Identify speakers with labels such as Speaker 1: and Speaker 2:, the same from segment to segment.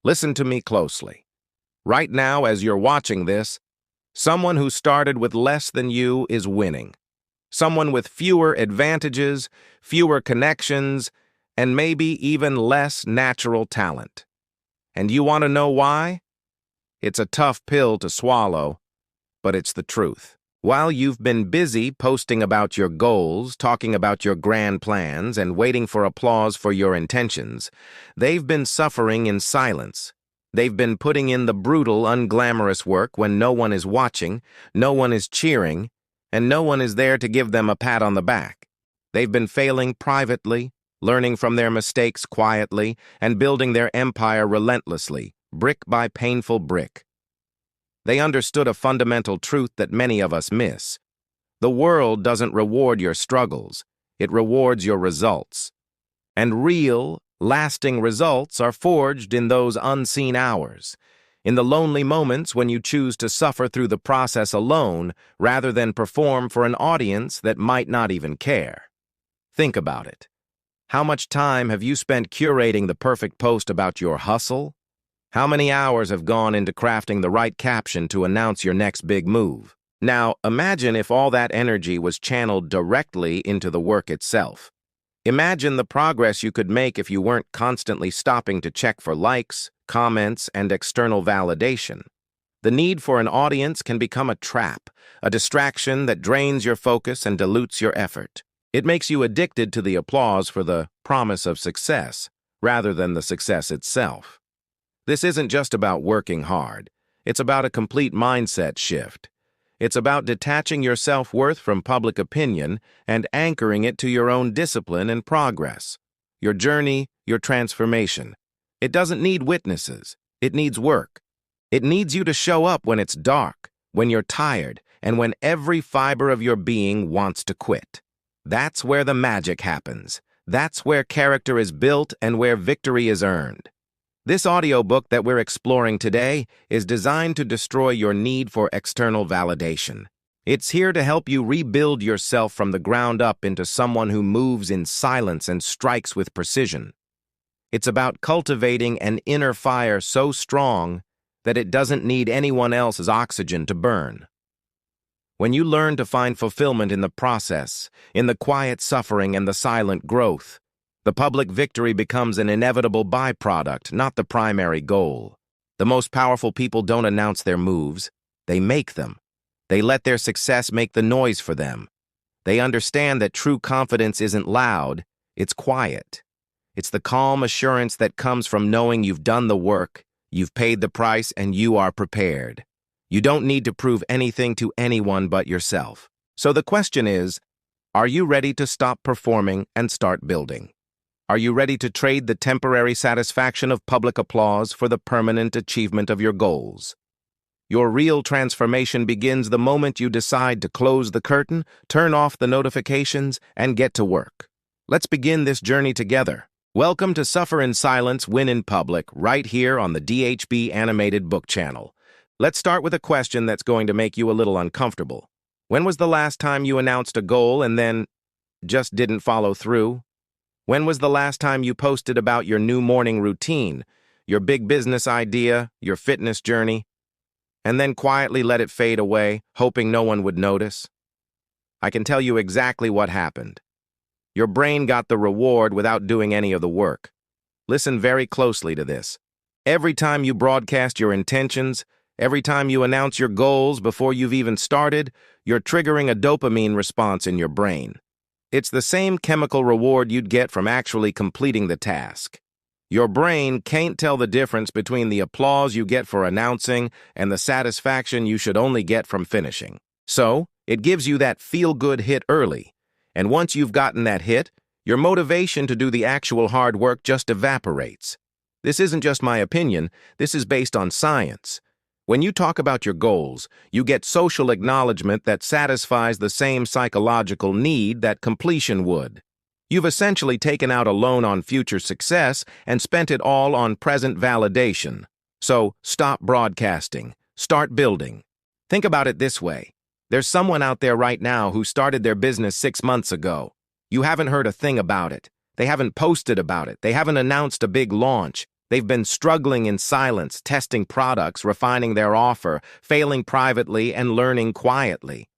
Speaker 1: Listen to me closely. Right now, as you're watching this, someone who started with less than you is winning. Someone with fewer advantages, fewer connections, and maybe even less natural talent. And you want to know why? It's a tough pill to swallow, but it's the truth. While you've been busy posting about your goals, talking about your grand plans, and waiting for applause for your intentions, they've been suffering in silence. They've been putting in the brutal, unglamorous work when no one is watching, no one is cheering, and no one is there to give them a pat on the back. They've been failing privately, learning from their mistakes quietly, and building their empire relentlessly, brick by painful brick. They understood a fundamental truth that many of us miss. The world doesn't reward your struggles, it rewards your results. And real, lasting results are forged in those unseen hours, in the lonely moments when you choose to suffer through the process alone rather than perform for an audience that might not even care. Think about it. How much time have you spent curating the perfect post about your hustle? How many hours have gone into crafting the right caption to announce your next big move? Now, imagine if all that energy was channeled directly into the work itself. Imagine the progress you could make if you weren't constantly stopping to check for likes, comments, and external validation. The need for an audience can become a trap, a distraction that drains your focus and dilutes your effort. It makes you addicted to the applause for the promise of success, rather than the success itself. This isn't just about working hard. It's about a complete mindset shift. It's about detaching your self-worth from public opinion and anchoring it to your own discipline and progress. Your journey, your transformation. It doesn't need witnesses. It needs work. It needs you to show up when it's dark, when you're tired, and when every fiber of your being wants to quit. That's where the magic happens. That's where character is built and where victory is earned. This audiobook that we're exploring today is designed to destroy your need for external validation. It's here to help you rebuild yourself from the ground up into someone who moves in silence and strikes with precision. It's about cultivating an inner fire so strong that it doesn't need anyone else's oxygen to burn. When you learn to find fulfillment in the process, in the quiet suffering and the silent growth, the public victory becomes an inevitable byproduct, not the primary goal. The most powerful people don't announce their moves. They make them. They let their success make the noise for them. They understand that true confidence isn't loud, it's quiet. It's the calm assurance that comes from knowing you've done the work, you've paid the price, and you are prepared. You don't need to prove anything to anyone but yourself. So the question is, are you ready to stop performing and start building? Are you ready to trade the temporary satisfaction of public applause for the permanent achievement of your goals? Your real transformation begins the moment you decide to close the curtain, turn off the notifications, and get to work. Let's begin this journey together. Welcome to Suffer in Silence, Win in Public, right here on the DHB Animated Book Channel. Let's start with a question that's going to make you a little uncomfortable. When was the last time you announced a goal and then just didn't follow through? When was the last time you posted about your new morning routine, your big business idea, your fitness journey, and then quietly let it fade away, hoping no one would notice? I can tell you exactly what happened. Your brain got the reward without doing any of the work. Listen very closely to this. Every time you broadcast your intentions, every time you announce your goals before you've even started, you're triggering a dopamine response in your brain. It's the same chemical reward you'd get from actually completing the task. Your brain can't tell the difference between the applause you get for announcing and the satisfaction you should only get from finishing. So, it gives you that feel-good hit early. And once you've gotten that hit, your motivation to do the actual hard work just evaporates. This isn't just my opinion, this is based on science. When you talk about your goals, you get social acknowledgement that satisfies the same psychological need that completion would. You've essentially taken out a loan on future success and spent it all on present validation. So stop broadcasting. Start building. Think about it this way. There's someone out there right now who started their business 6 months ago. You haven't heard a thing about it. They haven't posted about it. They haven't announced a big launch. They've been struggling in silence, testing products, refining their offer, failing privately, and learning quietly.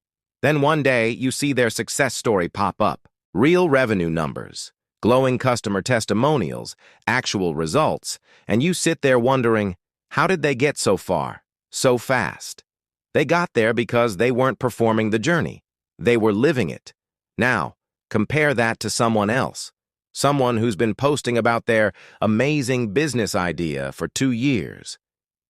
Speaker 1: Then one day, you see their success story pop up. Real revenue numbers, glowing customer testimonials, actual results, and you sit there wondering, how did they get so far, so fast? They got there because they weren't performing the journey. They were living it. Now, compare that to someone else. Someone who's been posting about their amazing business idea for 2 years.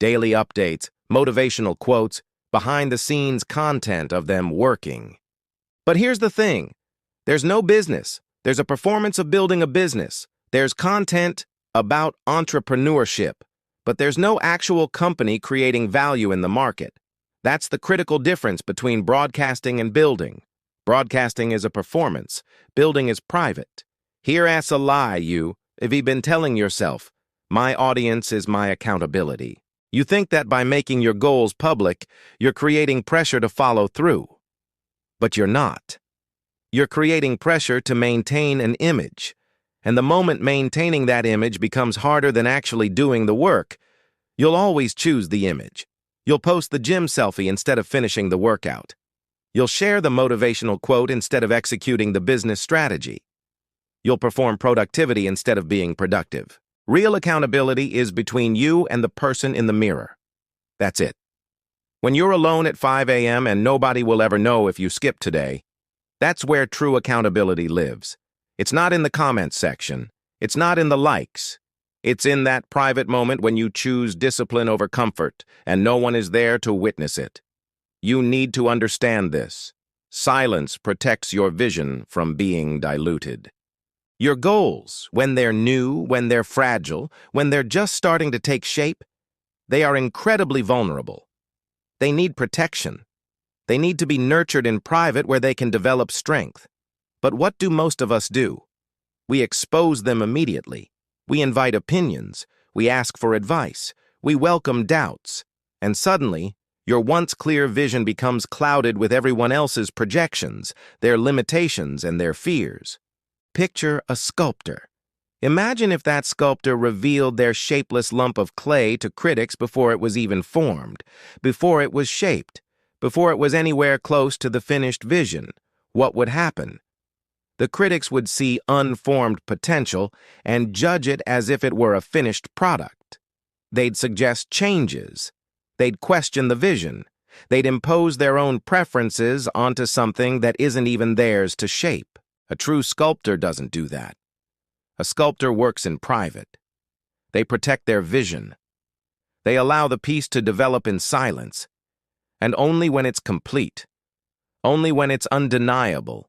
Speaker 1: Daily updates, motivational quotes, behind-the-scenes content of them working. But here's the thing. There's no business. There's a performance of building a business. There's content about entrepreneurship. But there's no actual company creating value in the market. That's the critical difference between broadcasting and building. Broadcasting is a performance. Building is private. Here asks a lie, if you've been telling yourself, my audience is my accountability. You think that by making your goals public, you're creating pressure to follow through. But you're not. You're creating pressure to maintain an image. And the moment maintaining that image becomes harder than actually doing the work, you'll always choose the image. You'll post the gym selfie instead of finishing the workout. You'll share the motivational quote instead of executing the business strategy. You'll perform productivity instead of being productive. Real accountability is between you and the person in the mirror. That's it. When you're alone at 5 a.m. and nobody will ever know if you skipped today, that's where true accountability lives. It's not in the comments section. It's not in the likes. It's in that private moment when you choose discipline over comfort and no one is there to witness it. You need to understand this. Silence protects your vision from being diluted. Your goals, when they're new, when they're fragile, when they're just starting to take shape, they are incredibly vulnerable. They need protection. They need to be nurtured in private where they can develop strength. But what do most of us do? We expose them immediately. We invite opinions. We ask for advice. We welcome doubts. And suddenly, your once clear vision becomes clouded with everyone else's projections, their limitations, and their fears. Picture a sculptor. Imagine if that sculptor revealed their shapeless lump of clay to critics before it was even formed, before it was shaped, before it was anywhere close to the finished vision. What would happen? The critics would see unformed potential and judge it as if it were a finished product. They'd suggest changes. They'd question the vision. They'd impose their own preferences onto something that isn't even theirs to shape. A true sculptor doesn't do that. A sculptor works in private. They protect their vision. They allow the piece to develop in silence, and only when it's complete, only when it's undeniable,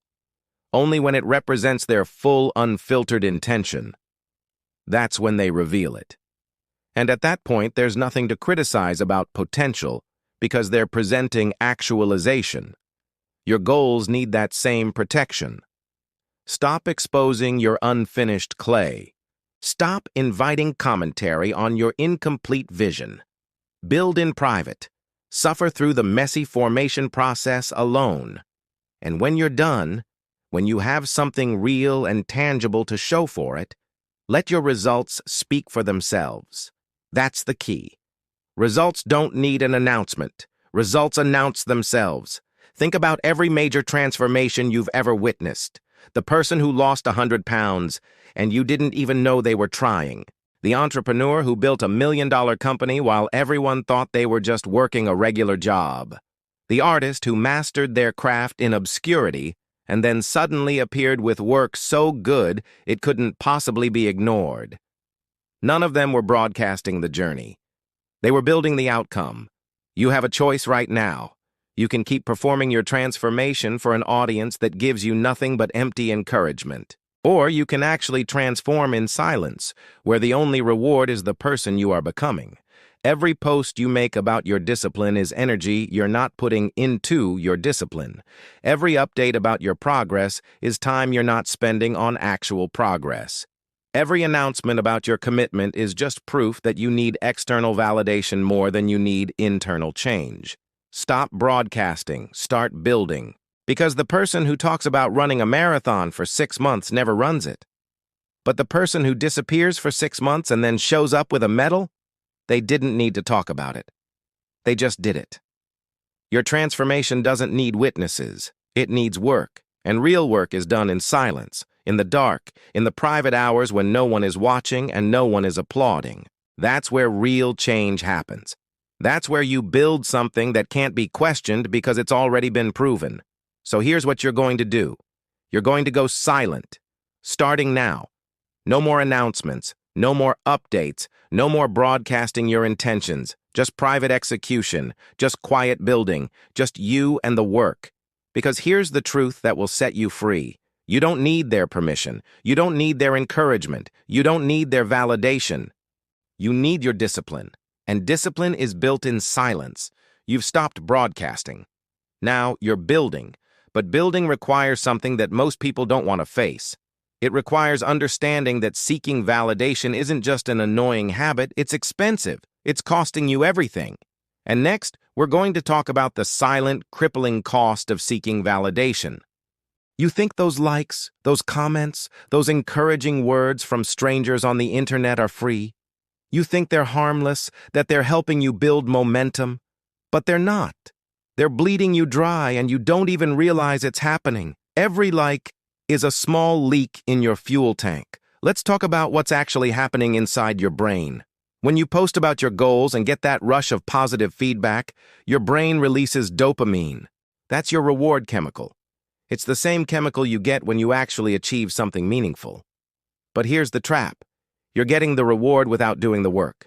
Speaker 1: only when it represents their full, unfiltered intention. That's when they reveal it. And at that point, there's nothing to criticize about potential because they're presenting actualization. Your goals need that same protection. Stop exposing your unfinished clay. Stop inviting commentary on your incomplete vision. Build in private. Suffer through the messy formation process alone. And when you're done, when you have something real and tangible to show for it, let your results speak for themselves. That's the key. Results don't need an announcement. Results announce themselves. Think about every major transformation you've ever witnessed. The person who lost 100 pounds, and you didn't even know they were trying. The entrepreneur who built $1 million company while everyone thought they were just working a regular job. The artist who mastered their craft in obscurity and then suddenly appeared with work so good it couldn't possibly be ignored. None of them were broadcasting the journey. They were building the outcome. You have a choice right now. You can keep performing your transformation for an audience that gives you nothing but empty encouragement. Or you can actually transform in silence, where the only reward is the person you are becoming. Every post you make about your discipline is energy you're not putting into your discipline. Every update about your progress is time you're not spending on actual progress. Every announcement about your commitment is just proof that you need external validation more than you need internal change. Stop broadcasting, start building. Because the person who talks about running a marathon for 6 months never runs it. But the person who disappears for 6 months and then shows up with a medal, they didn't need to talk about it. They just did it. Your transformation doesn't need witnesses. It needs work. And real work is done in silence, in the dark, in the private hours when no one is watching and no one is applauding. That's where real change happens. That's where you build something that can't be questioned because it's already been proven. So here's what you're going to do. You're going to go silent, starting now. No more announcements, no more updates, no more broadcasting your intentions, just private execution, just quiet building, just you and the work. Because here's the truth that will set you free. You don't need their permission. You don't need their encouragement. You don't need their validation. You need your discipline. And discipline is built in silence. You've stopped broadcasting. Now you're building. But building requires something that most people don't want to face. It requires understanding that seeking validation isn't just an annoying habit, it's expensive. It's costing you everything. And next, we're going to talk about the silent, crippling cost of seeking validation. You think those likes, those comments, those encouraging words from strangers on the internet are free? You think they're harmless, that they're helping you build momentum? But they're not. They're bleeding you dry and you don't even realize it's happening. Every like is a small leak in your fuel tank. Let's talk about what's actually happening inside your brain. When you post about your goals and get that rush of positive feedback, your brain releases dopamine. That's your reward chemical. It's the same chemical you get when you actually achieve something meaningful. But here's the trap. You're getting the reward without doing the work.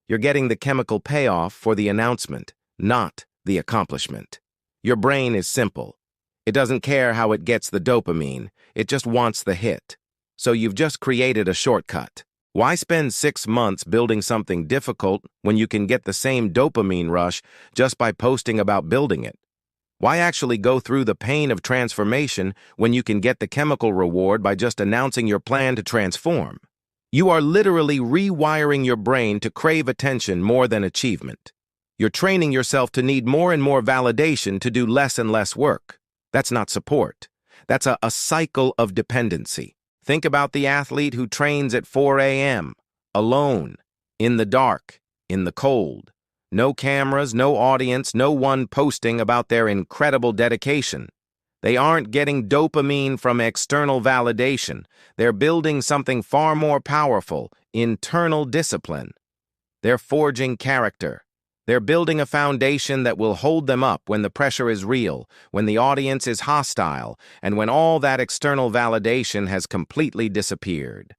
Speaker 1: You're getting the chemical payoff for the announcement, not the accomplishment. Your brain is simple. It doesn't care how it gets the dopamine. It just wants the hit. So you've just created a shortcut. Why spend 6 months building something difficult when you can get the same dopamine rush just by posting about building it? Why actually go through the pain of transformation when you can get the chemical reward by just announcing your plan to transform? You are literally rewiring your brain to crave attention more than achievement. You're training yourself to need more and more validation to do less and less work. That's not support. That's a cycle of dependency. Think about the athlete who trains at 4 a.m., alone, in the dark, in the cold. No cameras, no audience, no one posting about their incredible dedication. They aren't getting dopamine from external validation. They're building something far more powerful, internal discipline. They're forging character. They're building a foundation that will hold them up when the pressure is real, when the audience is hostile, and when all that external validation has completely disappeared.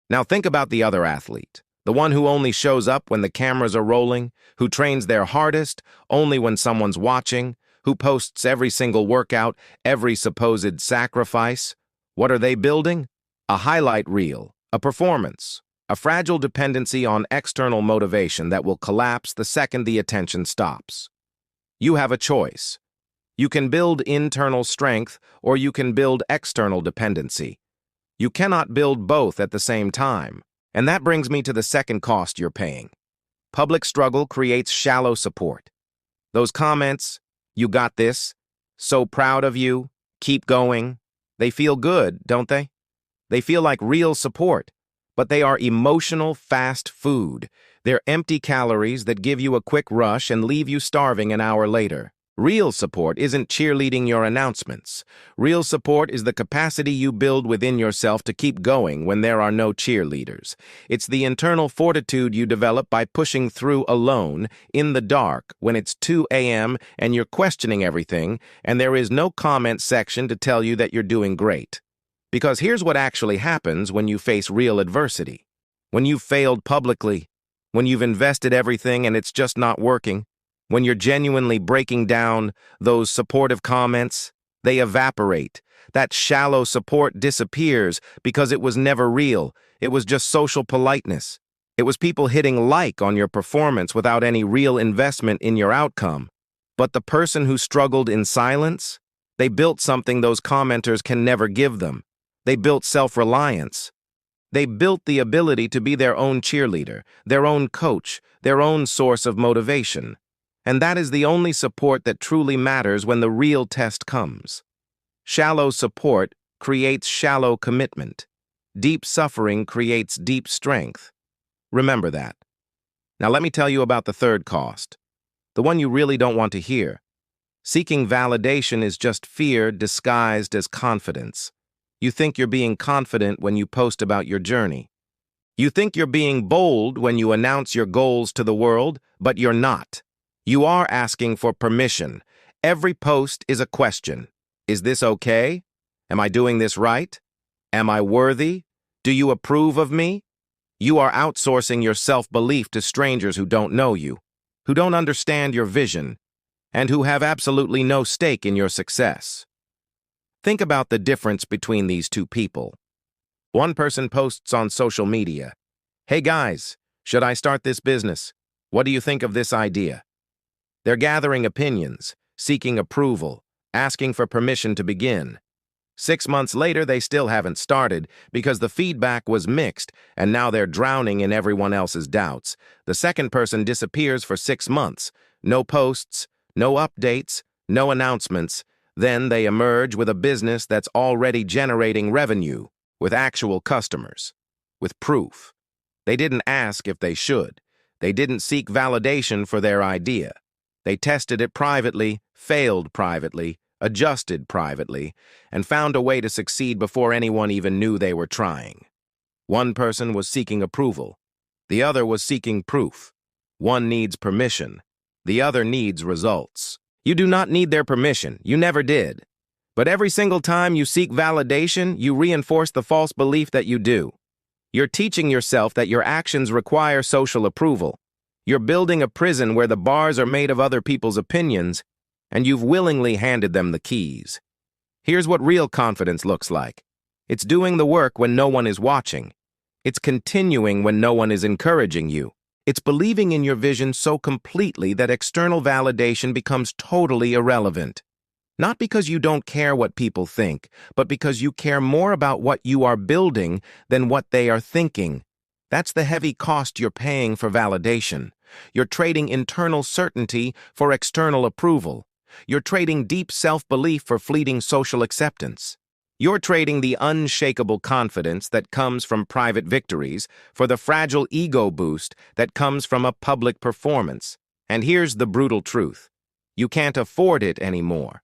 Speaker 1: Now think about the other athlete, the one who only shows up when the cameras are rolling, who trains their hardest only when someone's watching, who posts every single workout, every supposed sacrifice. What are they building? A highlight reel, a performance. A fragile dependency on external motivation that will collapse the second the attention stops. You have a choice. You can build internal strength or you can build external dependency. You cannot build both at the same time. And that brings me to the second cost you're paying. Public struggle creates shallow support. Those comments, "You got this," "So proud of you," "Keep going," they feel good, don't they? They feel like real support. But they are emotional fast food. They're empty calories that give you a quick rush and leave you starving an hour later. Real support isn't cheerleading your announcements. Real support is the capacity you build within yourself to keep going when there are no cheerleaders. It's the internal fortitude you develop by pushing through alone, in the dark, when it's 2 a.m. and you're questioning everything, and there is no comment section to tell you that you're doing great. Because here's what actually happens when you face real adversity. When you've failed publicly, when you've invested everything and it's just not working, when you're genuinely breaking down, those supportive comments, they evaporate. That shallow support disappears because it was never real. It was just social politeness. It was people hitting like on your performance without any real investment in your outcome. But the person who struggled in silence, they built something those commenters can never give them. They built self-reliance. They built the ability to be their own cheerleader, their own coach, their own source of motivation. And that is the only support that truly matters when the real test comes. Shallow support creates shallow commitment. deep suffering creates deep strength. Remember that. Now let me tell you about the third cost, the one you really don't want to hear. Seeking validation is just fear disguised as confidence. You think you're being confident when you post about your journey. You think you're being bold when you announce your goals to the world, but you're not. You are asking for permission. Every post is a question. Is this okay? Am I doing this right? Am I worthy? Do you approve of me? You are outsourcing your self-belief to strangers who don't know you, who don't understand your vision, and who have absolutely no stake in your success. Think about the difference between these two people. One person posts on social media, "Hey guys, should I start this business? What do you think of this idea?" They're gathering opinions, seeking approval, asking for permission to begin. 6 months later, they still haven't started because the feedback was mixed and now they're drowning in everyone else's doubts. The second person disappears for 6 months. No posts, no updates, no announcements. Then they emerge with a business that's already generating revenue, with actual customers, with proof. They didn't ask if they should. They didn't seek validation for their idea. They tested it privately, failed privately, adjusted privately, and found a way to succeed before anyone even knew they were trying. One person was seeking approval. The other was seeking proof. One needs permission. The other needs results. You do not need their permission. You never did. But every single time you seek validation, you reinforce the false belief that you do. You're teaching yourself that your actions require social approval. You're building a prison where the bars are made of other people's opinions, and you've willingly handed them the keys. Here's what real confidence looks like. It's doing the work when no one is watching. It's continuing when no one is encouraging you. It's believing in your vision so completely that external validation becomes totally irrelevant. Not because you don't care what people think, but because you care more about what you are building than what they are thinking. That's the heavy cost you're paying for validation. You're trading internal certainty for external approval. You're trading deep self-belief for fleeting social acceptance. You're trading the unshakable confidence that comes from private victories for the fragile ego boost that comes from a public performance. And here's the brutal truth. You can't afford it anymore.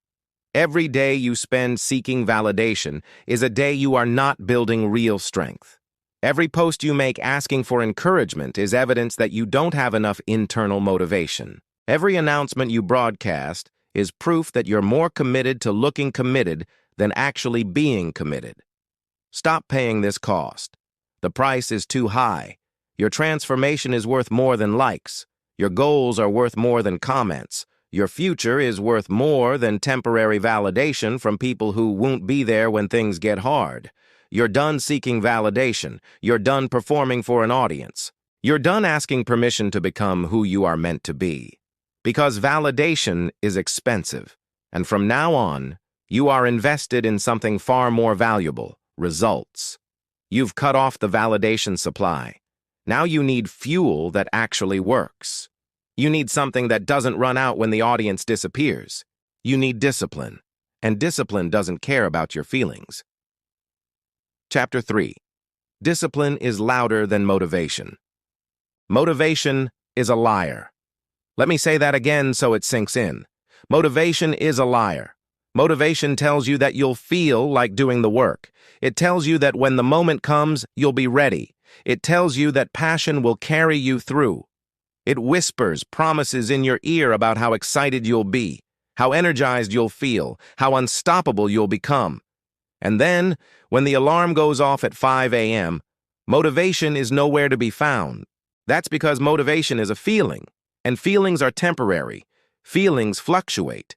Speaker 1: Every day you spend seeking validation is a day you are not building real strength. Every post you make asking for encouragement is evidence that you don't have enough internal motivation. Every announcement you broadcast is proof that you're more committed to looking committed than actually being committed. Stop paying this cost. The price is too high. Your transformation is worth more than likes. Your goals are worth more than comments. Your future is worth more than temporary validation from people who won't be there when things get hard. You're done seeking validation. You're done performing for an audience. You're done asking permission to become who you are meant to be. Because validation is expensive, and from now on, you are invested in something far more valuable, results. You've cut off the validation supply. Now you need fuel that actually works. You need something that doesn't run out when the audience disappears. You need discipline, and discipline doesn't care about your feelings. Chapter 3. Discipline is louder than motivation. Motivation is a liar. Let me say that again so it sinks in. Motivation is a liar. Motivation tells you that you'll feel like doing the work. It tells you that when the moment comes, you'll be ready. It tells you that passion will carry you through. It whispers promises in your ear about how excited you'll be, how energized you'll feel, how unstoppable you'll become. And then, when the alarm goes off at 5 a.m., motivation is nowhere to be found. That's because motivation is a feeling, and feelings are temporary. Feelings fluctuate.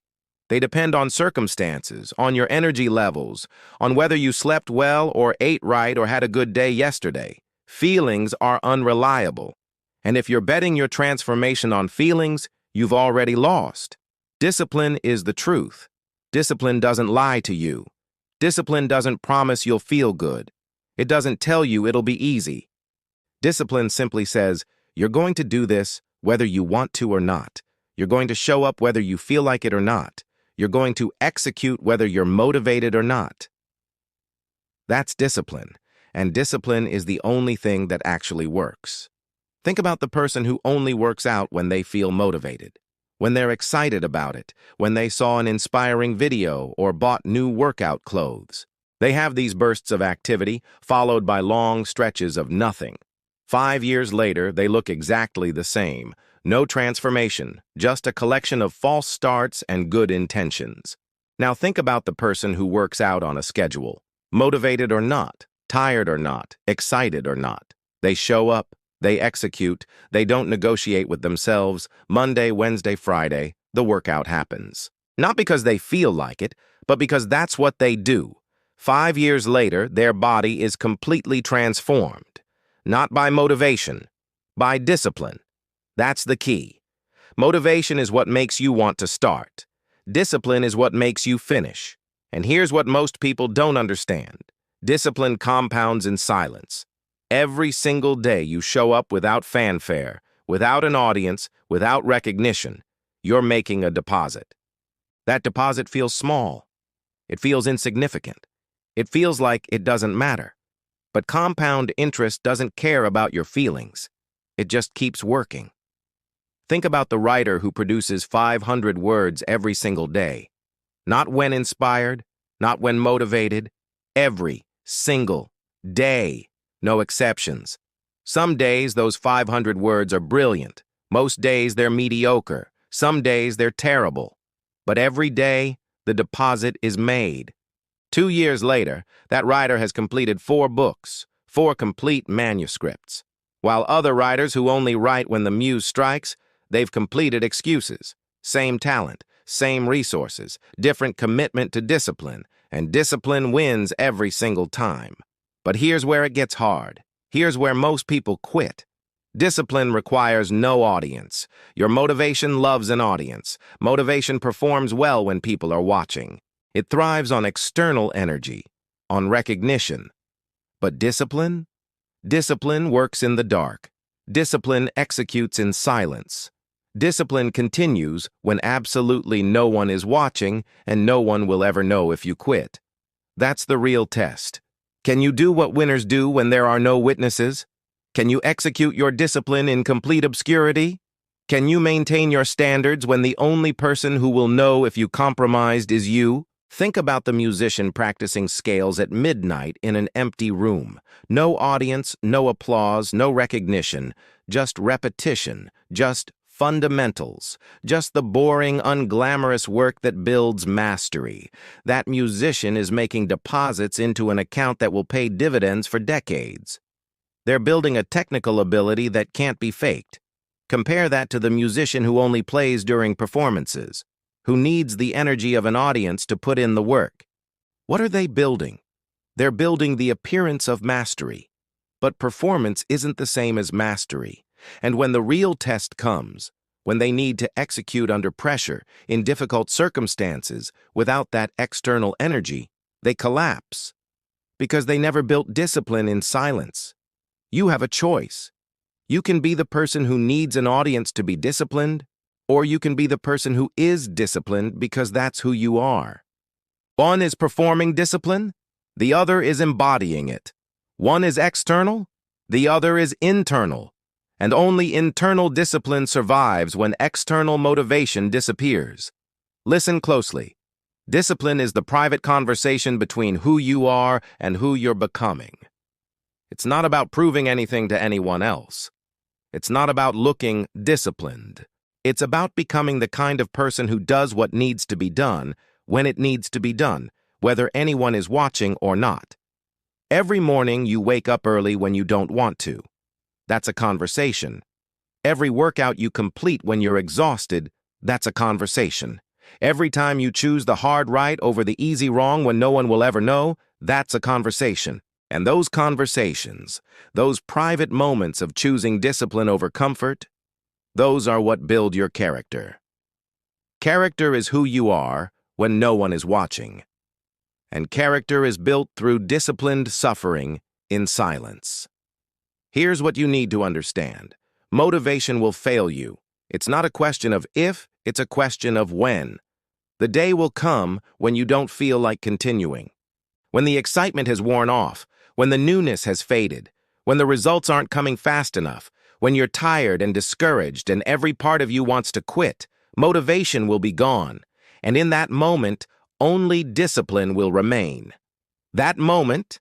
Speaker 1: They depend on circumstances, on your energy levels, on whether you slept well or ate right or had a good day yesterday. Feelings are unreliable. And if you're betting your transformation on feelings, you've already lost. Discipline is the truth. Discipline doesn't lie to you. Discipline doesn't promise you'll feel good. It doesn't tell you it'll be easy. Discipline simply says, you're going to do this whether you want to or not. You're going to show up whether you feel like it or not. You're going to execute whether you're motivated or not. That's discipline. and discipline is the only thing that actually works. Think about the person who only works out when they feel motivated, when they're excited about it, when they saw an inspiring video or bought new workout clothes. They have these bursts of activity, followed by long stretches of nothing. 5 years later, they look exactly the same. No transformation, just a collection of false starts and good intentions. Now think about the person who works out on a schedule. Motivated or not, tired or not, excited or not. They show up, they execute, they don't negotiate with themselves. Monday, Wednesday, Friday, the workout happens. Not because they feel like it, but because that's what they do. 5 years later, their body is completely transformed. Not by motivation, by discipline. That's the key. Motivation is what makes you want to start. Discipline is what makes you finish. And here's what most people don't understand. Discipline compounds in silence. Every single day you show up without fanfare, without an audience, without recognition, you're making a deposit. That deposit feels small. It feels insignificant. It feels like it doesn't matter. But compound interest doesn't care about your feelings. It just keeps working. Think about the writer who produces 500 words every single day. Not when inspired, not when motivated, every single day. No exceptions. Some days those 500 words are brilliant. Most days they're mediocre. Some days they're terrible. But every day, the deposit is made. 2 years later, that writer has completed 4 books, 4 complete manuscripts. While other writers who only write when the muse strikes, they've completed excuses. Same talent, same resources, different commitment to discipline, and discipline wins every single time. But here's where it gets hard. Here's where most people quit. Discipline requires no audience. Your motivation loves an audience. Motivation performs well when people are watching. It thrives on external energy, on recognition. But discipline? Discipline works in the dark. Discipline executes in silence. Discipline continues when absolutely no one is watching and no one will ever know if you quit. That's the real test. Can you do what winners do when there are no witnesses? Can you execute your discipline in complete obscurity? Can you maintain your standards when the only person who will know if you compromised is you? Think about the musician practicing scales at midnight in an empty room. No audience, no applause, no recognition, just repetition, just fundamentals, just the boring, unglamorous work that builds mastery. That musician is making deposits into an account that will pay dividends for decades. They're building a technical ability that can't be faked. Compare that to the musician who only plays during performances, who needs the energy of an audience to put in the work. What are they building? They're building the appearance of mastery. But performance isn't the same as mastery. And when the real test comes, when they need to execute under pressure, in difficult circumstances, without that external energy, they collapse. Because they never built discipline in silence. You have a choice. You can be the person who needs an audience to be disciplined, or you can be the person who is disciplined because that's who you are. One is performing discipline, the other is embodying it. One is external, the other is internal. And only internal discipline survives when external motivation disappears. Listen closely. Discipline is the private conversation between who you are and who you're becoming. It's not about proving anything to anyone else. It's not about looking disciplined. It's about becoming the kind of person who does what needs to be done when it needs to be done, whether anyone is watching or not. Every morning you wake up early when you don't want to. That's a conversation. Every workout you complete when you're exhausted, that's a conversation. Every time you choose the hard right over the easy wrong when no one will ever know, that's a conversation. And those conversations, those private moments of choosing discipline over comfort, those are what build your character. Character is who you are when no one is watching. And character is built through disciplined suffering in silence. Here's what you need to understand. Motivation will fail you. It's not a question of if, it's a question of when. The day will come when you don't feel like continuing. When the excitement has worn off, when the newness has faded, when the results aren't coming fast enough, when you're tired and discouraged and every part of you wants to quit, motivation will be gone. And in that moment, only discipline will remain. That moment,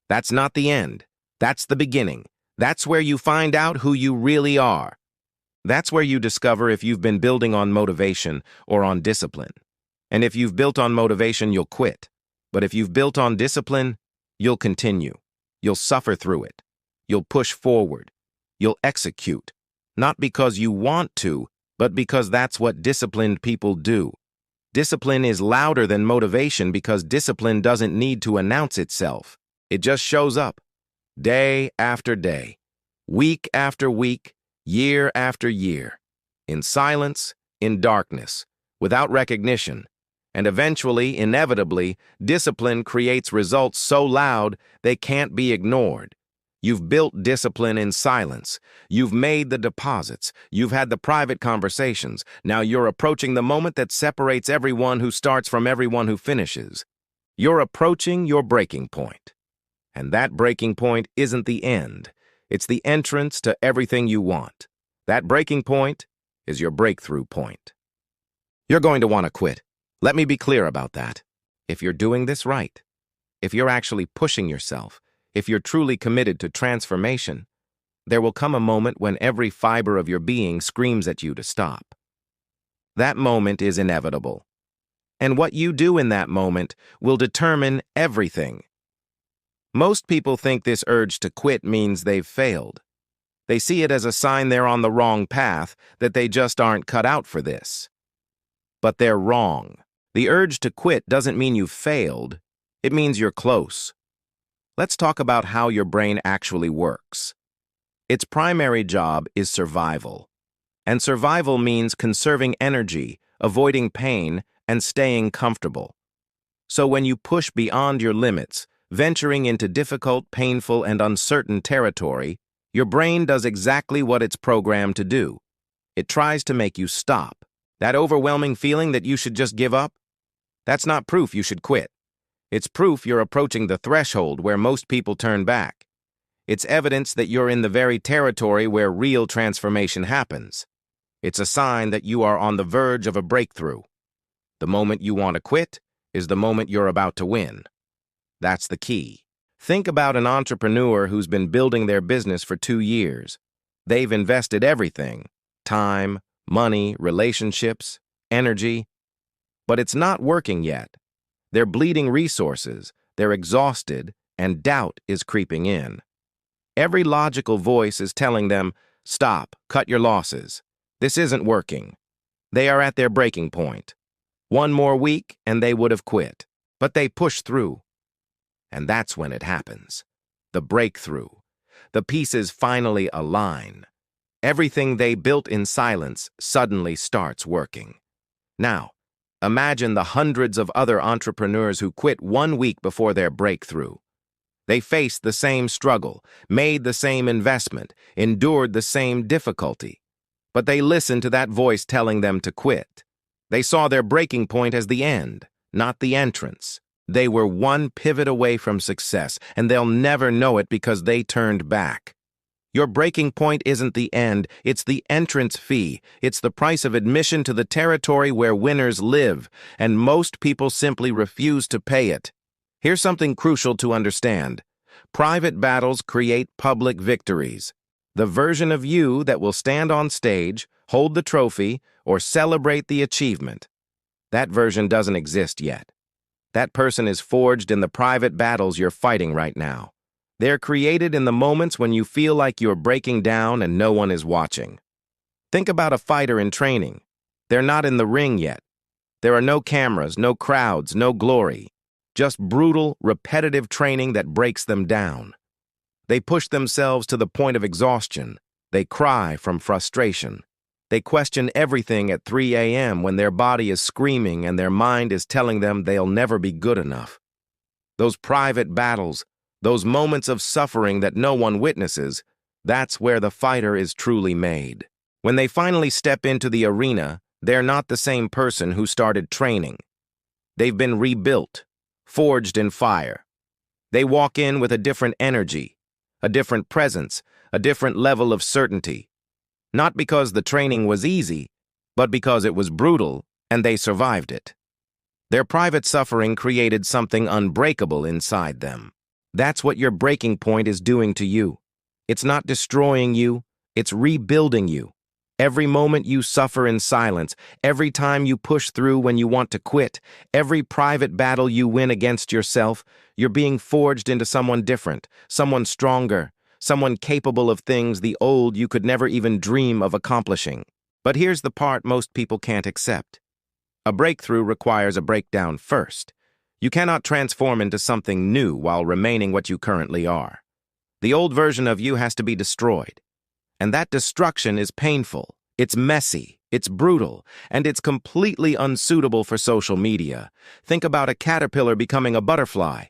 Speaker 1: that's not the end. That's the beginning. That's where you find out who you really are. That's where you discover if you've been building on motivation or on discipline. And if you've built on motivation, you'll quit. But if you've built on discipline, you'll continue. You'll suffer through it. You'll push forward. You'll execute. Not because you want to, but because that's what disciplined people do. Discipline is louder than motivation because discipline doesn't need to announce itself. It just shows up. Day after day. Week after week. Year after year. In silence, in darkness, without recognition. And eventually, inevitably, discipline creates results so loud they can't be ignored. You've built discipline in silence. You've made the deposits. You've had the private conversations. Now you're approaching the moment that separates everyone who starts from everyone who finishes. You're approaching your breaking point. And that breaking point isn't the end. It's the entrance to everything you want. That breaking point is your breakthrough point. You're going to want to quit. Let me be clear about that. If you're doing this right, if you're actually pushing yourself, if you're truly committed to transformation, there will come a moment when every fiber of your being screams at you to stop. That moment is inevitable. And what you do in that moment will determine everything. Most people think this urge to quit means they've failed. They see it as a sign they're on the wrong path, that they just aren't cut out for this. But they're wrong. The urge to quit doesn't mean you've failed. It means you're close. Let's talk about how your brain actually works. Its primary job is survival. And survival means conserving energy, avoiding pain, and staying comfortable. So when you push beyond your limits, venturing into difficult, painful, and uncertain territory, your brain does exactly what it's programmed to do. It tries to make you stop. That overwhelming feeling that you should just give up? That's not proof you should quit. It's proof you're approaching the threshold where most people turn back. It's evidence that you're in the very territory where real transformation happens. It's a sign that you are on the verge of a breakthrough. The moment you want to quit is the moment you're about to win. That's the key. Think about an entrepreneur who's been building their business for 2 years. They've invested everything: time, money, relationships, energy. But it's not working yet. They're bleeding resources, they're exhausted, and doubt is creeping in. Every logical voice is telling them, stop, cut your losses. This isn't working. They are at their breaking point. One more week and they would have quit. But they push through. And that's when it happens. The breakthrough. The pieces finally align. Everything they built in silence suddenly starts working. Now, imagine the hundreds of other entrepreneurs who quit 1 week before their breakthrough. They faced the same struggle, made the same investment, endured the same difficulty. But they listened to that voice telling them to quit. They saw their breaking point as the end, not the entrance. They were one pivot away from success, and they'll never know it because they turned back. Your breaking point isn't the end, it's the entrance fee. It's the price of admission to the territory where winners live, and most people simply refuse to pay it. Here's something crucial to understand. Private battles create public victories. The version of you that will stand on stage, hold the trophy, or celebrate the achievement. That version doesn't exist yet. That person is forged in the private battles you're fighting right now. They're created in the moments when you feel like you're breaking down and no one is watching. Think about a fighter in training. They're not in the ring yet. There are no cameras, no crowds, no glory. Just brutal, repetitive training that breaks them down. They push themselves to the point of exhaustion. They cry from frustration. They question everything at 3 a.m. when their body is screaming and their mind is telling them they'll never be good enough. Those private battles, those moments of suffering that no one witnesses, that's where the fighter is truly made. When they finally step into the arena, they're not the same person who started training. They've been rebuilt, forged in fire. They walk in with a different energy, a different presence, a different level of certainty. Not because the training was easy, but because it was brutal and they survived it. Their private suffering created something unbreakable inside them. That's what your breaking point is doing to you. It's not destroying you, it's rebuilding you. Every moment you suffer in silence, every time you push through when you want to quit, every private battle you win against yourself, you're being forged into someone different, someone stronger, someone capable of things the old you could never even dream of accomplishing. But here's the part most people can't accept. A breakthrough requires a breakdown first. You cannot transform into something new while remaining what you currently are. The old version of you has to be destroyed. And that destruction is painful, it's messy, it's brutal, and it's completely unsuitable for social media. Think about a caterpillar becoming a butterfly.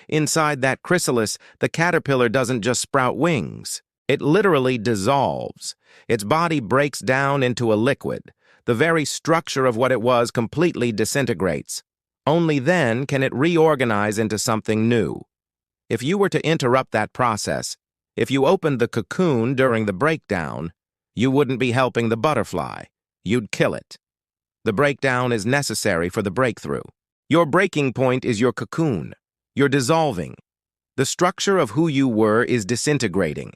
Speaker 1: Inside that chrysalis, the caterpillar doesn't just sprout wings. It literally dissolves. Its body breaks down into a liquid. The very structure of what it was completely disintegrates. Only then can it reorganize into something new. If you were to interrupt that process, if you opened the cocoon during the breakdown, you wouldn't be helping the butterfly. You'd kill it. The breakdown is necessary for the breakthrough. Your breaking point is your cocoon. You're dissolving. The structure of who you were is disintegrating.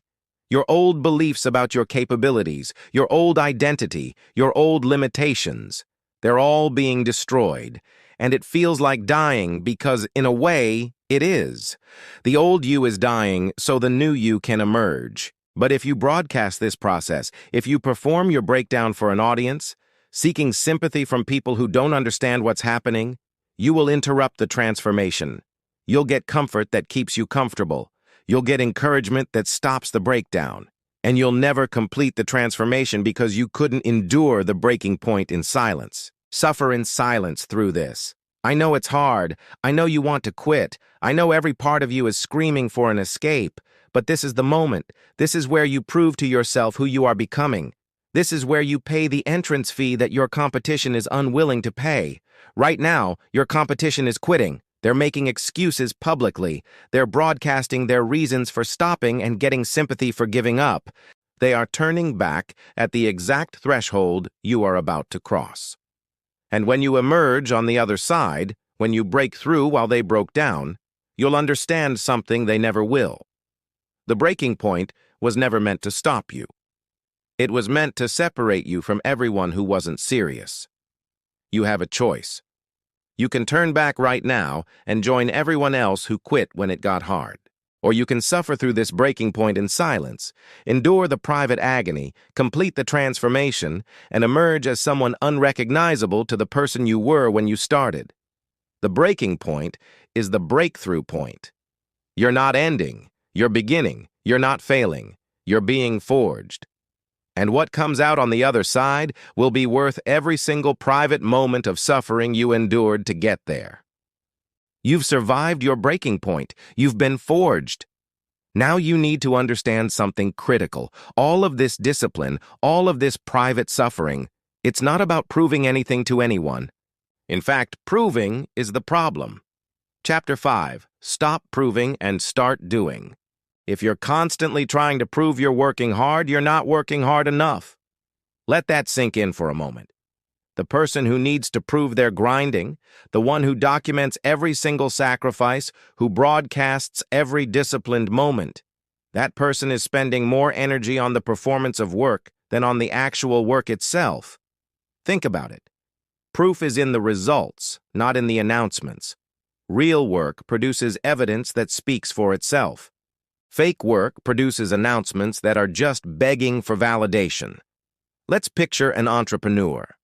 Speaker 1: Your old beliefs about your capabilities, your old identity, your old limitations, they're all being destroyed. And it feels like dying because, in a way, it is. The old you is dying so the new you can emerge. But if you broadcast this process, if you perform your breakdown for an audience, seeking sympathy from people who don't understand what's happening, you will interrupt the transformation. You'll get comfort that keeps you comfortable. You'll get encouragement that stops the breakdown. And you'll never complete the transformation because you couldn't endure the breaking point in silence. Suffer in silence through this. I know it's hard. I know you want to quit. I know every part of you is screaming for an escape. But this is the moment. This is where you prove to yourself who you are becoming. This is where you pay the entrance fee that your competition is unwilling to pay. Right now, your competition is quitting. They're making excuses publicly. They're broadcasting their reasons for stopping and getting sympathy for giving up. They are turning back at the exact threshold you are about to cross. And when you emerge on the other side, when you break through while they broke down, you'll understand something they never will. The breaking point was never meant to stop you. It was meant to separate you from everyone who wasn't serious. You have a choice. You can turn back right now and join everyone else who quit when it got hard. Or you can suffer through this breaking point in silence, endure the private agony, complete the transformation, and emerge as someone unrecognizable to the person you were when you started. The breaking point is the breakthrough point. You're not ending, you're beginning, you're not failing, you're being forged. And what comes out on the other side will be worth every single private moment of suffering you endured to get there. You've survived your breaking point. You've been forged. Now you need to understand something critical. All of this discipline, all of this private suffering, it's not about proving anything to anyone. In fact, proving is the problem. Chapter 5, Stop Proving and Start Doing. If you're constantly trying to prove you're working hard, you're not working hard enough. Let that sink in for a moment. The person who needs to prove they're grinding, the one who documents every single sacrifice, who broadcasts every disciplined moment, that person is spending more energy on the performance of work than on the actual work itself. Think about it. Proof is in the results, not in the announcements. Real work produces evidence that speaks for itself. Fake work produces announcements that are just begging for validation. Let's picture an entrepreneur.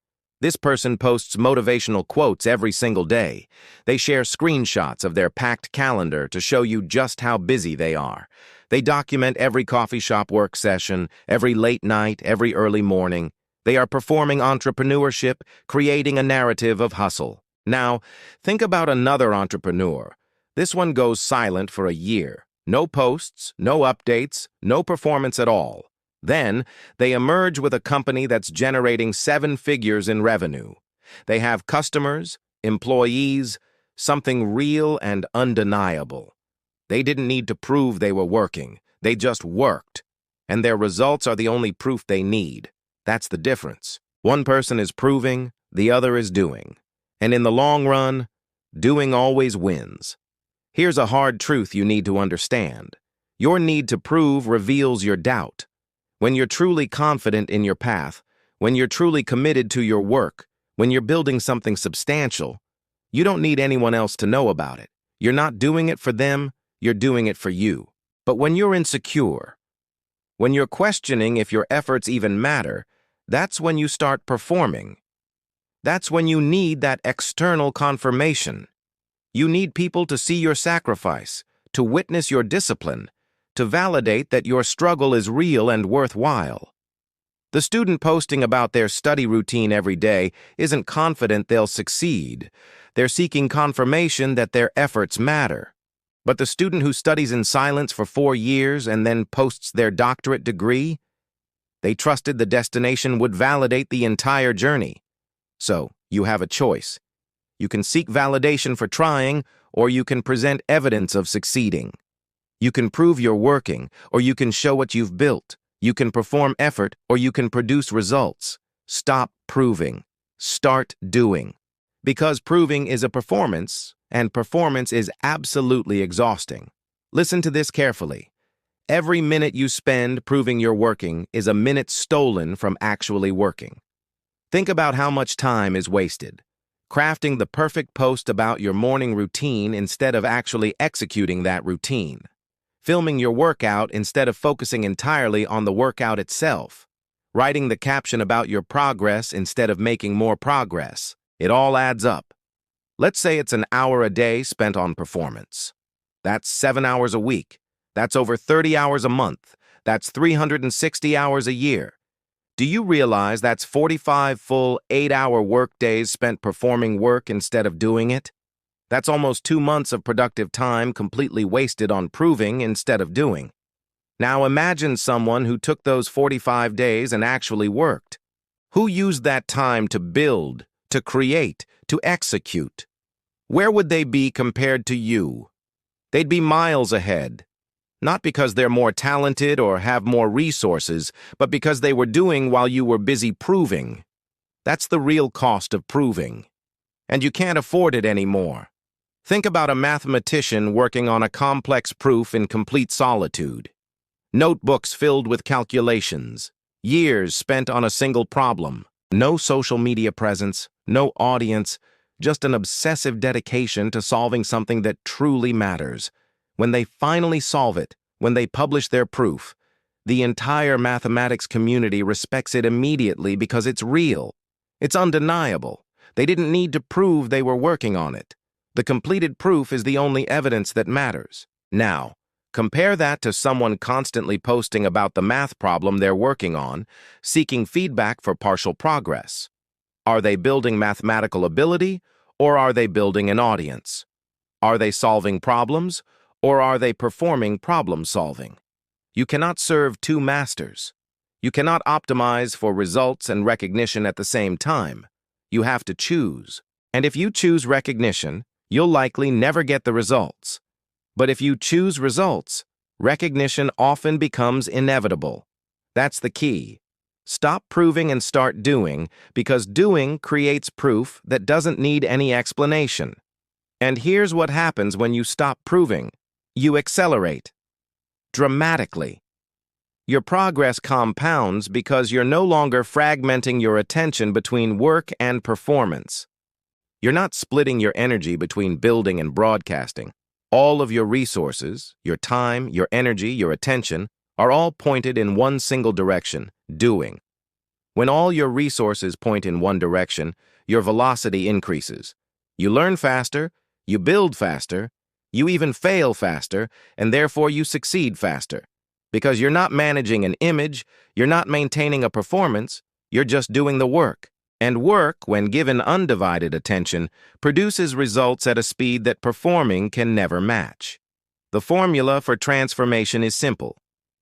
Speaker 1: This person posts motivational quotes every single day. They share screenshots of their packed calendar to show you just how busy they are. They document every coffee shop work session, every late night, every early morning. They are performing entrepreneurship, creating a narrative of hustle. Now, think about another entrepreneur. This one goes silent for a year. No posts, no updates, no performance at all. Then, they emerge with a company that's generating 7 figures in revenue. They have customers, employees, something real and undeniable. They didn't need to prove they were working. They just worked. And their results are the only proof they need. That's the difference. One person is proving, the other is doing. And in the long run, doing always wins. Here's a hard truth you need to understand. Your need to prove reveals your doubt. When you're truly confident in your path, when you're truly committed to your work, when you're building something substantial, you don't need anyone else to know about it. You're not doing it for them, you're doing it for you. But when you're insecure, when you're questioning if your efforts even matter, that's when you start performing. That's when you need that external confirmation. You need people to see your sacrifice, to witness your discipline, to validate that your struggle is real and worthwhile. The student posting about their study routine every day isn't confident they'll succeed. They're seeking confirmation that their efforts matter. But the student who studies in silence for 4 years and then posts their doctorate degree, they trusted the destination would validate the entire journey. So, you have a choice. You can seek validation for trying, or you can present evidence of succeeding. You can prove you're working, or you can show what you've built. You can perform effort, or you can produce results. Stop proving. Start doing. Because proving is a performance, and performance is absolutely exhausting. Listen to this carefully. Every minute you spend proving you're working is a minute stolen from actually working. Think about how much time is wasted. Crafting the perfect post about your morning routine instead of actually executing that routine. Filming your workout instead of focusing entirely on the workout itself. Writing the caption about your progress instead of making more progress. It all adds up. Let's say it's an hour a day spent on performance. That's 7 hours a week. That's over 30 hours a month. That's 360 hours a year. Do you realize that's 45 full 8-hour workdays spent performing work instead of doing it? That's almost 2 months of productive time completely wasted on proving instead of doing. Now imagine someone who took those 45 days and actually worked. Who used that time to build, to create, to execute? Where would they be compared to you? They'd be miles ahead. Not because they're more talented or have more resources, but because they were doing while you were busy proving. That's the real cost of proving. And you can't afford it anymore. Think about a mathematician working on a complex proof in complete solitude. Notebooks filled with calculations. Years spent on a single problem. No social media presence, no audience, just an obsessive dedication to solving something that truly matters. When they finally solve it, when they publish their proof, the entire mathematics community respects it immediately because it's real. It's undeniable. They didn't need to prove they were working on it. The completed proof is the only evidence that matters. Now, compare that to someone constantly posting about the math problem they're working on, seeking feedback for partial progress. Are they building mathematical ability, or are they building an audience? Are they solving problems, or are they performing problem solving? You cannot serve two masters. You cannot optimize for results and recognition at the same time. You have to choose. And if you choose recognition, you'll likely never get the results. But if you choose results, recognition often becomes inevitable. That's the key. Stop proving and start doing, because doing creates proof that doesn't need any explanation. And here's what happens when you stop proving. You accelerate. Dramatically. Your progress compounds because you're no longer fragmenting your attention between work and performance. You're not splitting your energy between building and broadcasting. All of your resources, your time, your energy, your attention, are all pointed in one single direction, doing. When all your resources point in one direction, your velocity increases. You learn faster, you build faster, you even fail faster, and therefore you succeed faster. Because you're not managing an image, you're not maintaining a performance, you're just doing the work. And work, when given undivided attention, produces results at a speed that performing can never match. The formula for transformation is simple.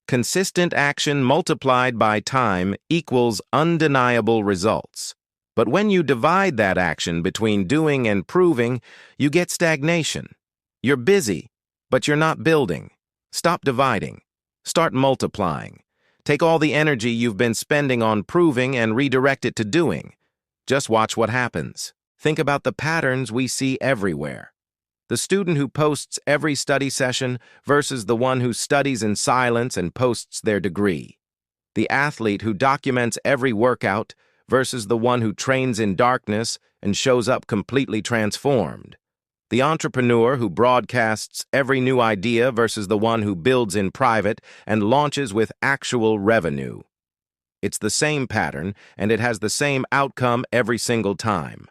Speaker 1: Consistent action multiplied by time equals undeniable results. But when you divide that action between doing and proving, you get stagnation. You're busy, But you're not building. Stop dividing. Start multiplying. Take all the energy you've been spending on proving and redirect it to doing. Just watch what happens. Think about the patterns we see everywhere. The student who posts every study session versus the one who studies in silence and posts their degree. The athlete who documents every workout versus the one who trains in darkness and shows up completely transformed. The entrepreneur who broadcasts every new idea versus the one who builds in private and launches with actual revenue. It's the same pattern, and it has the same outcome every single time.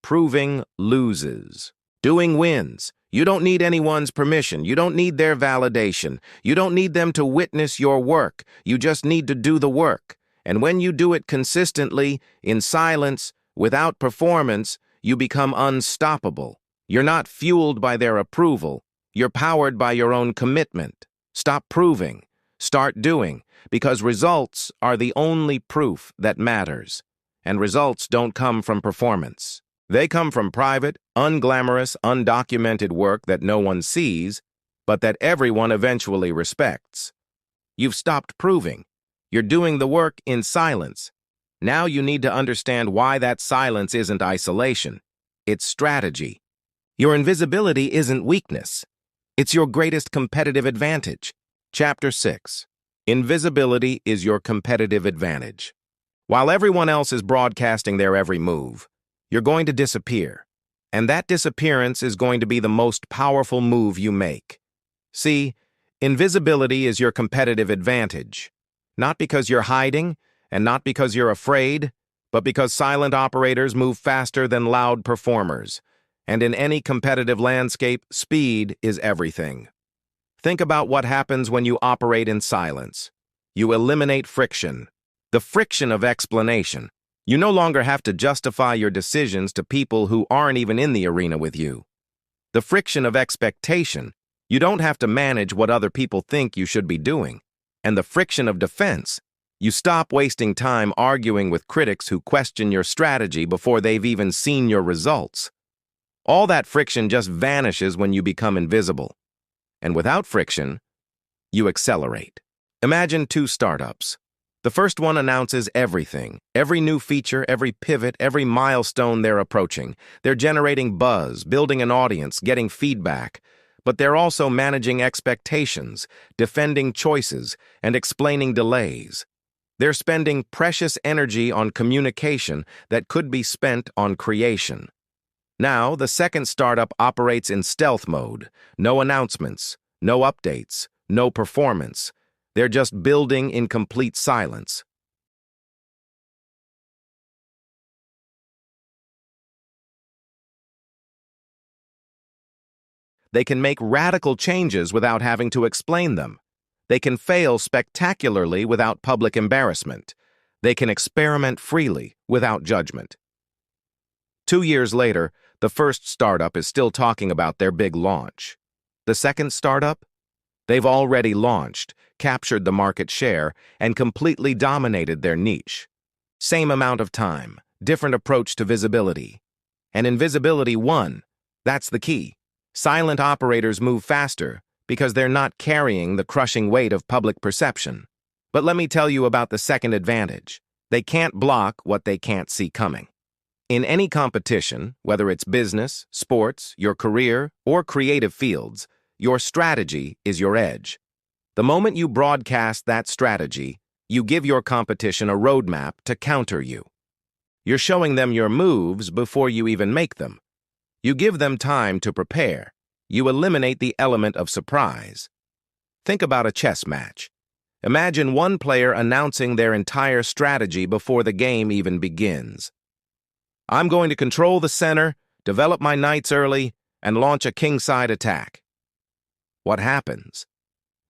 Speaker 1: Proving loses. Doing wins. You don't need anyone's permission. You don't need their validation. You don't need them to witness your work. You just need to do the work. And when you do it consistently, in silence, without performance, you become unstoppable. You're not fueled by their approval. You're powered by your own commitment. Stop proving. Start doing, because results are the only proof that matters. And results don't come from performance. They come from private, unglamorous, undocumented work that no one sees, but that everyone eventually respects. You've stopped proving. You're doing the work in silence. Now you need to understand why that silence isn't isolation. It's strategy. Your invisibility isn't weakness. It's your greatest competitive advantage. Chapter 6. Invisibility is your competitive advantage. While everyone else is broadcasting their every move, you're going to disappear. And that disappearance is going to be the most powerful move you make. See, invisibility is your competitive advantage. Not because you're hiding, and not because you're afraid, but because silent operators move faster than loud performers. And in any competitive landscape, speed is everything. Think about what happens when you operate in silence. You eliminate friction. The friction of explanation. You no longer have to justify your decisions to people who aren't even in the arena with you. The friction of expectation. You don't have to manage what other people think you should be doing. And the friction of defense. You stop wasting time arguing with critics who question your strategy before they've even seen your results. All that friction just vanishes when you become invisible. And without friction, you accelerate. Imagine two startups. The first one announces everything, every new feature, every pivot, every milestone they're approaching. They're generating buzz, building an audience, getting feedback. But they're also managing expectations, defending choices, and explaining delays. They're spending precious energy on communication that could be spent on creation. Now, the second startup operates in stealth mode. No announcements, no updates, no performance. They're just building in complete silence. They can make radical changes without having to explain them. They can fail spectacularly without public embarrassment. They can experiment freely without judgment. 2 years later, the first startup is still talking about their big launch. The second startup? They've already launched, captured the market share, and completely dominated their niche. Same amount of time, different approach to visibility. And invisibility won. That's the key. Silent operators move faster because they're not carrying the crushing weight of public perception. But let me tell you about the second advantage. They can't block what they can't see coming. In any competition, whether it's business, sports, your career, or creative fields, your strategy is your edge. The moment you broadcast that strategy, you give your competition a roadmap to counter you. You're showing them your moves before you even make them. You give them time to prepare. You eliminate the element of surprise. Think about a chess match. Imagine one player announcing their entire strategy before the game even begins. I'm going to control the center, develop my knights early, and launch a kingside attack. What happens?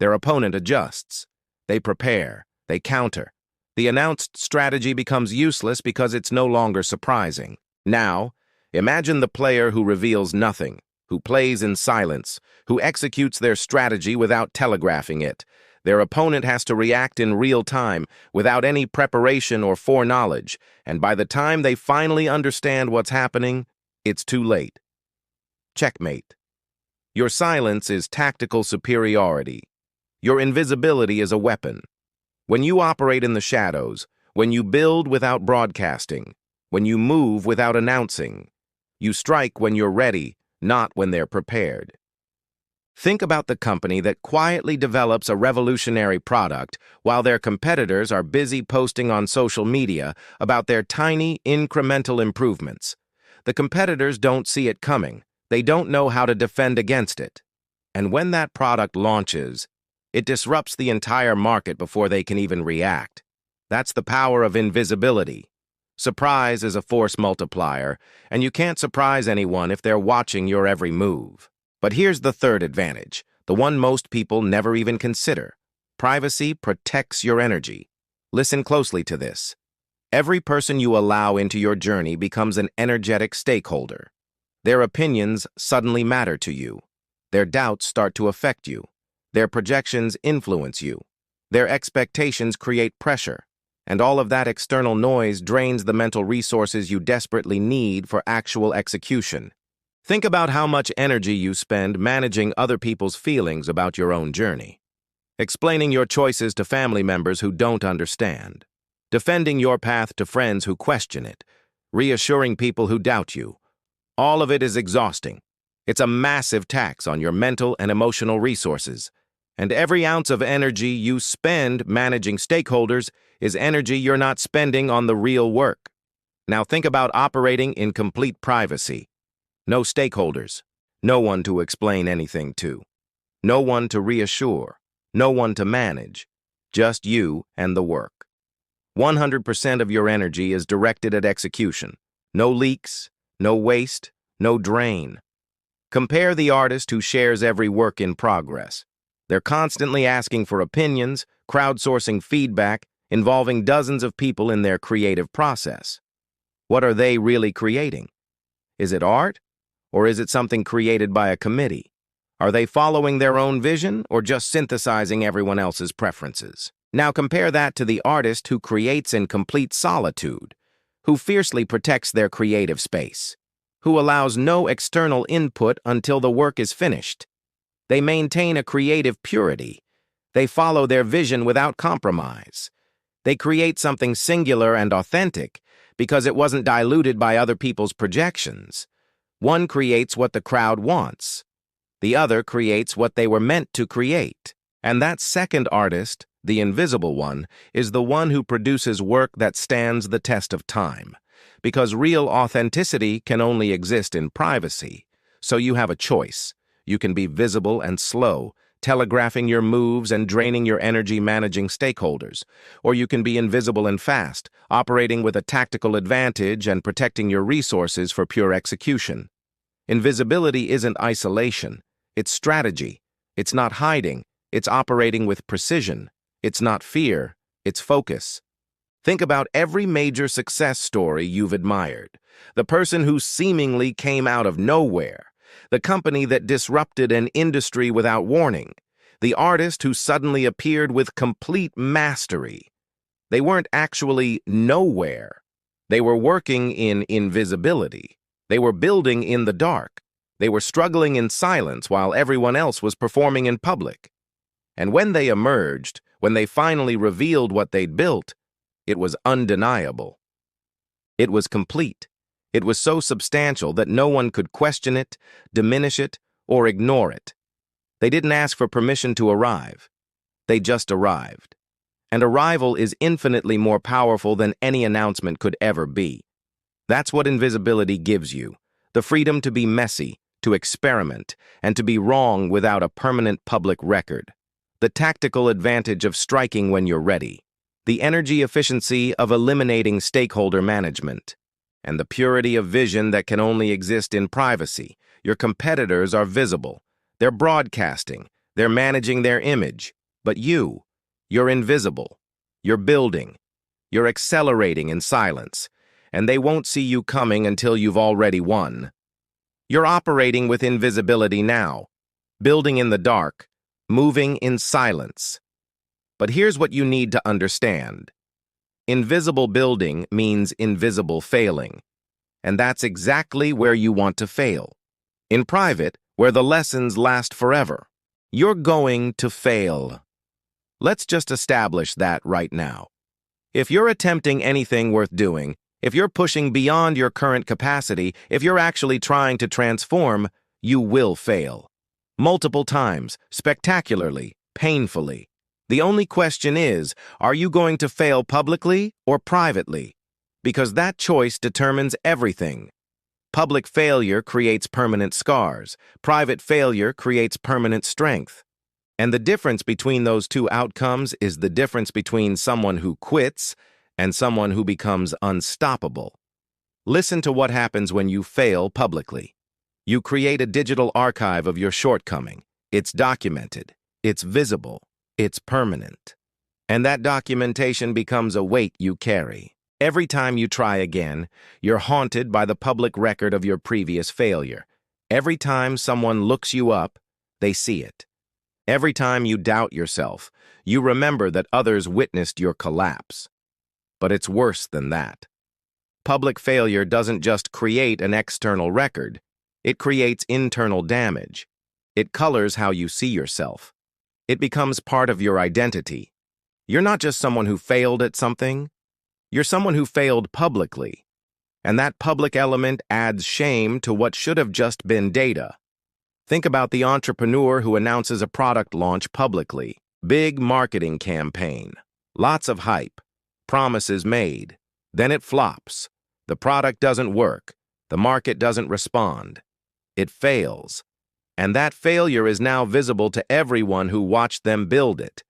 Speaker 1: Their opponent adjusts. They prepare. They counter. The announced strategy becomes useless because it's no longer surprising. Now, imagine the player who reveals nothing, who plays in silence, who executes their strategy without telegraphing it. Their opponent has to react in real time, without any preparation or foreknowledge, and by the time they finally understand what's happening, it's too late. Checkmate. Your silence is tactical superiority. Your invisibility is a weapon. When you operate in the shadows, when you build without broadcasting, when you move without announcing, you strike when you're ready, not when they're prepared. Think about the company that quietly develops a revolutionary product while their competitors are busy posting on social media about their tiny, incremental improvements. The competitors don't see it coming. They don't know how to defend against it. And when that product launches, it disrupts the entire market before they can even react. That's the power of invisibility. Surprise is a force multiplier, and you can't surprise anyone if they're watching your every move. But here's the third advantage, the one most people never even consider. Privacy protects your energy. Listen closely to this. Every person you allow into your journey becomes an energetic stakeholder. Their opinions suddenly matter to you. Their doubts start to affect you. Their projections influence you. Their expectations create pressure. And all of that external noise drains the mental resources you desperately need for actual execution. Think about how much energy you spend managing other people's feelings about your own journey. Explaining your choices to family members who don't understand. Defending your path to friends who question it. Reassuring people who doubt you. All of it is exhausting. It's a massive tax on your mental and emotional resources. And every ounce of energy you spend managing stakeholders is energy you're not spending on the real work. Now think about operating in complete privacy. No stakeholders, no one to explain anything to, no one to reassure, no one to manage, just you and the work. 100% of your energy is directed at execution. No leaks, no waste, no drain. Compare the artist who shares every work in progress. They're constantly asking for opinions, crowdsourcing feedback, involving dozens of people in their creative process. What are they really creating? Is it art? Or is it something created by a committee? Are they following their own vision or just synthesizing everyone else's preferences? Now compare that to the artist who creates in complete solitude, who fiercely protects their creative space, who allows no external input until the work is finished. They maintain a creative purity. They follow their vision without compromise. They create something singular and authentic because it wasn't diluted by other people's projections. One creates what the crowd wants. The other creates what they were meant to create. And that second artist, the invisible one, is the one who produces work that stands the test of time. Because real authenticity can only exist in privacy. So you have a choice. You can be visible and slow, telegraphing your moves and draining your energy managing stakeholders. Or you can be invisible and fast, operating with a tactical advantage and protecting your resources for pure execution. Invisibility isn't isolation. It's strategy. It's not hiding. It's operating with precision. It's not fear. It's focus. Think about every major success story you've admired. The person who seemingly came out of nowhere. The company that disrupted an industry without warning. The artist who suddenly appeared with complete mastery. They weren't actually nowhere. They were working in invisibility. They were building in the dark. They were struggling in silence while everyone else was performing in public. And when they emerged, when they finally revealed what they'd built, it was undeniable. It was complete. It was so substantial that no one could question it, diminish it, or ignore it. They didn't ask for permission to arrive. They just arrived. And arrival is infinitely more powerful than any announcement could ever be. That's what invisibility gives you, the freedom to be messy, to experiment, and to be wrong without a permanent public record. The tactical advantage of striking when you're ready. The energy efficiency of eliminating stakeholder management. And the purity of vision that can only exist in privacy. Your competitors are visible. They're broadcasting. They're managing their image. But you're invisible. You're building. You're accelerating in silence. And they won't see you coming until you've already won. You're operating with invisibility now, building in the dark, moving in silence. But here's what you need to understand. Invisible building means invisible failing. And that's exactly where you want to fail. In private, where the lessons last forever. You're going to fail. Let's just establish that right now. If you're attempting anything worth doing, if you're pushing beyond your current capacity, if you're actually trying to transform, you will fail. Multiple times, spectacularly, painfully. The only question is, are you going to fail publicly or privately? Because that choice determines everything. Public failure creates permanent scars. Private failure creates permanent strength. And the difference between those two outcomes is the difference between someone who quits and someone who becomes unstoppable. Listen to what happens when you fail publicly. You create a digital archive of your shortcoming. It's documented. It's visible. It's permanent. And that documentation becomes a weight you carry. Every time you try again, you're haunted by the public record of your previous failure. Every time someone looks you up, they see it. Every time you doubt yourself, you remember that others witnessed your collapse. But it's worse than that. Public failure doesn't just create an external record. It creates internal damage. It colors how you see yourself. It becomes part of your identity. You're not just someone who failed at something. You're someone who failed publicly. And that public element adds shame to what should have just been data. Think about the entrepreneur who announces a product launch publicly. Big marketing campaign. Lots of hype. Promises made. Then it flops. The product doesn't work. The market doesn't respond. It fails. And that failure is now visible to everyone who watched them build it.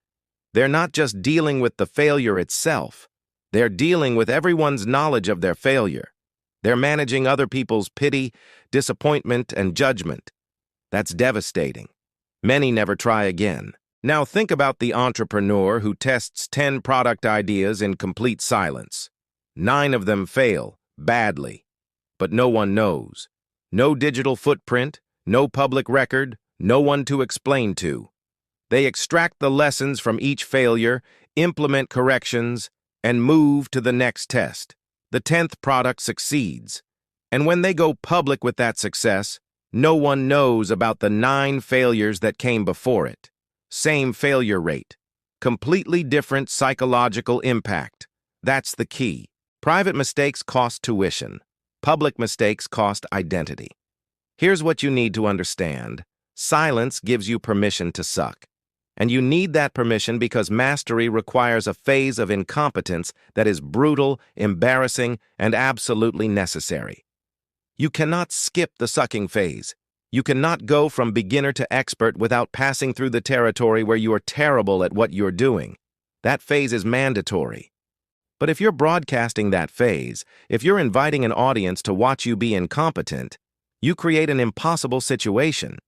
Speaker 1: They're not just dealing with the failure itself. They're dealing with everyone's knowledge of their failure. They're managing other people's pity, disappointment, and judgment. That's devastating. Many never try again. Now think about the entrepreneur who tests 10 product ideas in complete silence. 9 of them fail, badly. But no one knows. No digital footprint, no public record, no one to explain to. They extract the lessons from each failure, implement corrections, and move to the next test. The 10th product succeeds. And when they go public with that success, no one knows about the 9 failures that came before it. Same failure rate. Completely different psychological impact. That's the key. Private mistakes cost tuition. Public mistakes cost identity. Here's what you need to understand. Silence gives you permission to suck. And you need that permission because mastery requires a phase of incompetence that is brutal, embarrassing, and absolutely necessary. You cannot skip the sucking phase. You cannot go from beginner to expert without passing through the territory where you are terrible at what you're doing. That phase is mandatory. But if you're broadcasting that phase, if you're inviting an audience to watch you be incompetent, you create an impossible situation.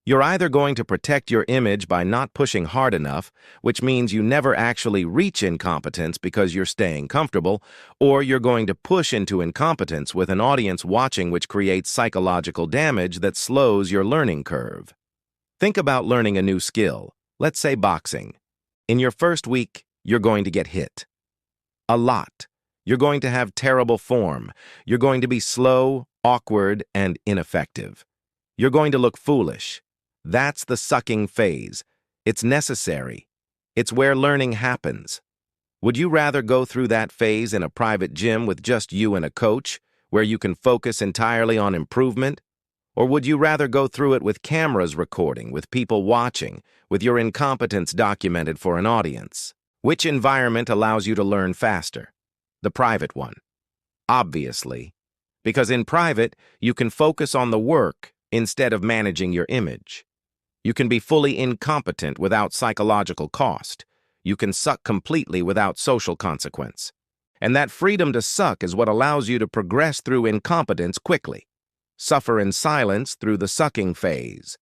Speaker 1: You're either going to protect your image by not pushing hard enough, which means you never actually reach incompetence because you're staying comfortable, or you're going to push into incompetence with an audience watching, which creates psychological damage that slows your learning curve. Think about learning a new skill, let's say boxing. In your first week, you're going to get hit. A lot. You're going to have terrible form. You're going to be slow, awkward, and ineffective. You're going to look foolish. That's the sucking phase. It's necessary. It's where learning happens. Would you rather go through that phase in a private gym with just you and a coach, where you can focus entirely on improvement? Or would you rather go through it with cameras recording, with people watching, with your incompetence documented for an audience? Which environment allows you to learn faster? The private one. Obviously. Because in private, you can focus on the work instead of managing your image. You can be fully incompetent without psychological cost. You can suck completely without social consequence. And that freedom to suck is what allows you to progress through incompetence quickly. Suffer in silence through the sucking phase.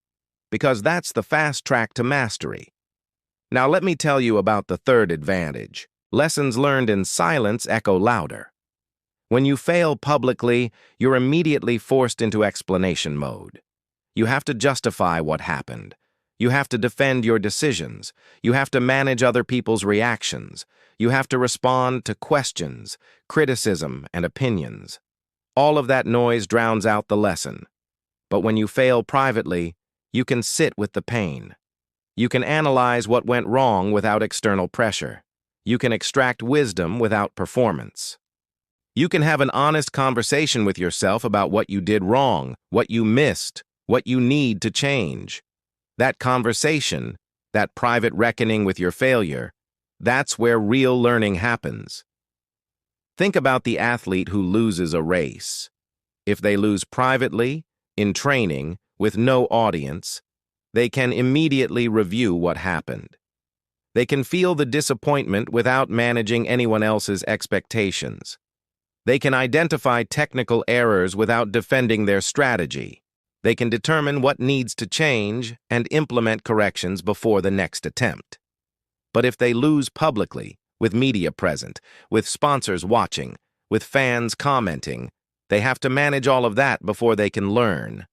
Speaker 1: Because that's the fast track to mastery. Now let me tell you about the third advantage. Lessons learned in silence echo louder. When you fail publicly, you're immediately forced into explanation mode. You have to justify what happened. You have to defend your decisions. You have to manage other people's reactions. You have to respond to questions, criticism, and opinions. All of that noise drowns out the lesson. But when you fail privately, You can sit with the pain. You can analyze what went wrong without external pressure. You can extract wisdom without performance. You can have an honest conversation with yourself about what you did wrong, what you missed, what you need to change. That conversation, that private reckoning with your failure, that's where real learning happens. Think about the athlete who loses a race. If they lose privately, in training, with no audience, they can immediately review what happened. They can feel the disappointment without managing anyone else's expectations. They can identify technical errors without defending their strategy. They can determine what needs to change and implement corrections before the next attempt. But if they lose publicly, with media present, with sponsors watching, with fans commenting, they have to manage all of that before they can learn.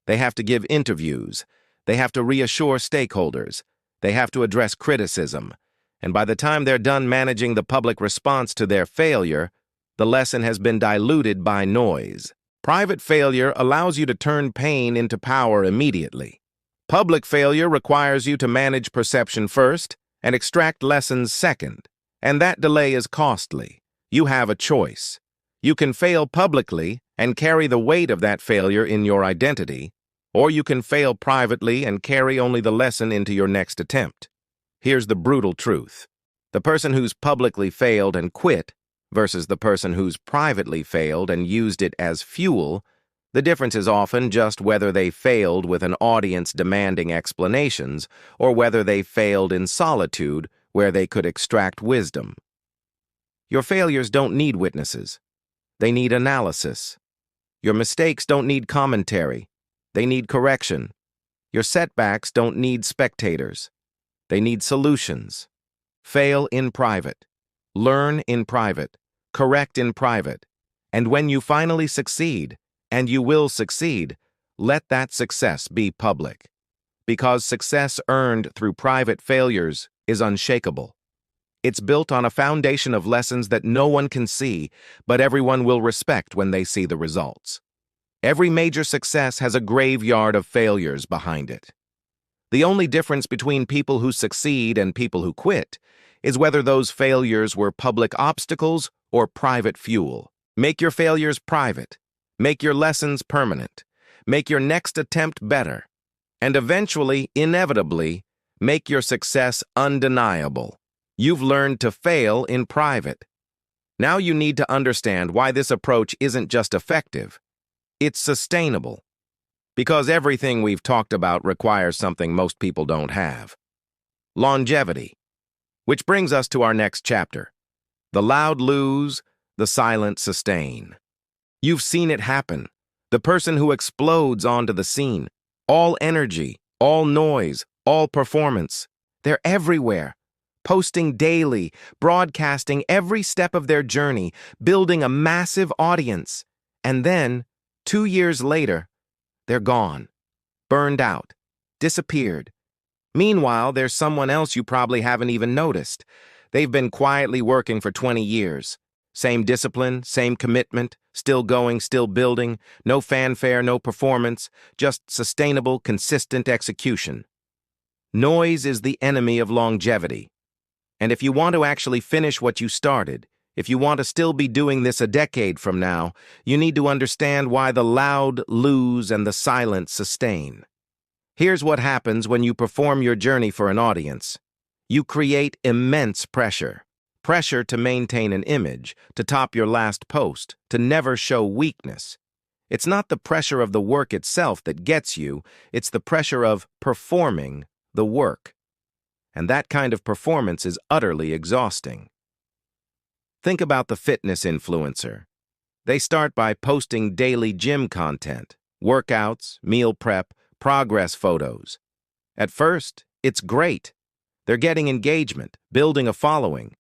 Speaker 1: They have to give interviews. They have to reassure stakeholders. They have to address criticism. And by the time they're done managing the public response to their failure, the lesson has been diluted by noise. Private failure allows you to turn pain into power immediately. Public failure requires you to manage perception first and extract lessons second. And that delay is costly. You have a choice. You can fail publicly and carry the weight of that failure in your identity, or you can fail privately and carry only the lesson into your next attempt. Here's the brutal truth. The person who's publicly failed and quit versus the person who's privately failed and used it as fuel, the difference is often just whether they failed with an audience demanding explanations or whether they failed in solitude where they could extract wisdom. Your failures don't need witnesses. They need analysis. Your mistakes don't need commentary. They need correction. Your setbacks don't need spectators. They need solutions. Fail in private. Learn in private. Correct in private. And when you finally succeed, and you will succeed, let that success be public. Because success earned through private failures is unshakable. It's built on a foundation of lessons that no one can see, but everyone will respect when they see the results. Every major success has a graveyard of failures behind it. The only difference between people who succeed and people who quit is whether those failures were public obstacles or private fuel. Make your failures private. Make your lessons permanent. Make your next attempt better. And eventually, inevitably, make your success undeniable. You've learned to fail in private. Now you need to understand why this approach isn't just effective. It's sustainable. Because everything we've talked about requires something most people don't have. Longevity. Which brings us to our next chapter. The loud lose, the silent sustain. You've seen it happen. The person who explodes onto the scene. All energy, all noise, all performance. They're everywhere. Posting daily, broadcasting every step of their journey, building a massive audience. And then, 2 years later, they're gone. Burned out. Disappeared. Meanwhile, there's someone else you probably haven't even noticed. They've been quietly working for 20 years. Same discipline, same commitment, still going, still building, no fanfare, no performance, just sustainable, consistent execution. Noise is the enemy of longevity. And if you want to actually finish what you started, if you want to still be doing this a decade from now, you need to understand why the loud lose and the silent sustain. Here's what happens when you perform your journey for an audience. You create immense pressure. Pressure to maintain an image, to top your last post, to never show weakness. It's not the pressure of the work itself that gets you, it's the pressure of performing the work. And that kind of performance is utterly exhausting. Think about the fitness influencer. They start by posting daily gym content, workouts, meal prep, progress photos. At first, it's great. They're getting engagement, building a following.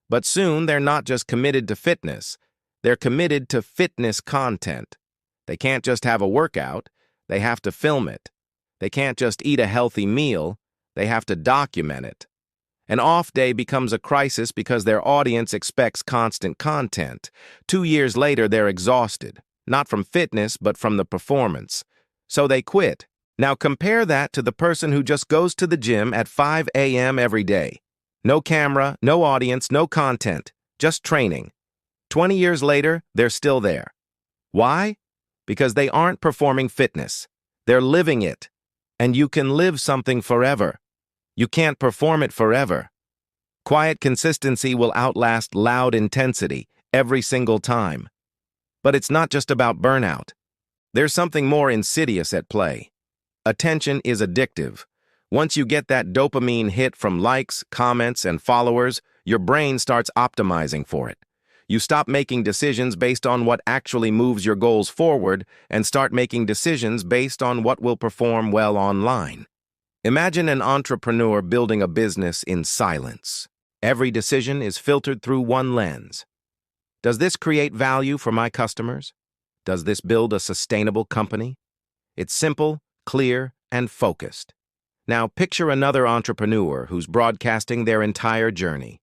Speaker 1: But soon, they're not just committed to fitness. They're committed to fitness content. They can't just have a workout. They have to film it. They can't just eat a healthy meal. They have to document it. An off day becomes a crisis because their audience expects constant content. 2 years later, they're exhausted, not from fitness, but from the performance. So they quit. Now compare that to the person who just goes to the gym at 5 a.m. every day. No camera, no audience, no content, just training. 20 years later, they're still there. Why? Because they aren't performing fitness. They're living it. And you can live something forever. You can't perform it forever. Quiet consistency will outlast loud intensity every single time. But it's not just about burnout. There's something more insidious at play. Attention is addictive. Once you get that dopamine hit from likes, comments, and followers, your brain starts optimizing for it. You stop making decisions based on what actually moves your goals forward and start making decisions based on what will perform well online. Imagine an entrepreneur building a business in silence. Every decision is filtered through one lens. Does this create value for my customers? Does this build a sustainable company? It's simple, clear, and focused. Now picture another entrepreneur who's broadcasting their entire journey.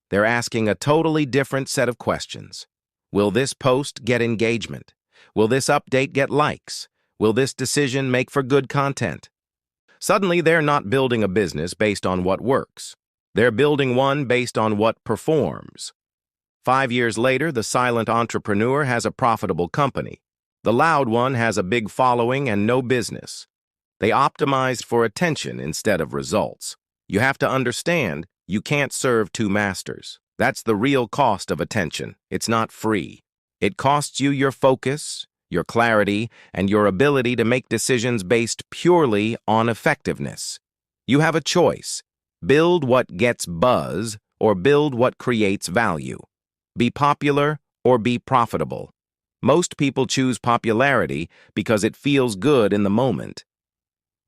Speaker 1: They're asking a totally different set of questions. Will this post get engagement? Will this update get likes? Will this decision make for good content? Suddenly, they're not building a business based on what works. They're building one based on what performs. 5 years later, the silent entrepreneur has a profitable company. The loud one has a big following and no business. They optimized for attention instead of results. You have to understand, you can't serve two masters. That's the real cost of attention. It's not free. It costs you your focus, your clarity, and your ability to make decisions based purely on effectiveness. You have a choice. Build what gets buzz or build what creates value. Be popular or be profitable. Most people choose popularity because it feels good in the moment.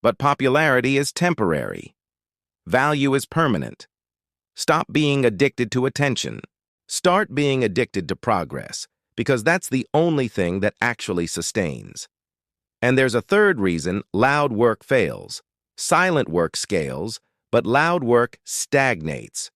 Speaker 1: But popularity is temporary. Value is permanent. Stop being addicted to attention. Start being addicted to progress, because that's the only thing that actually sustains. And there's a third reason loud work fails. Silent work scales, but loud work stagnates.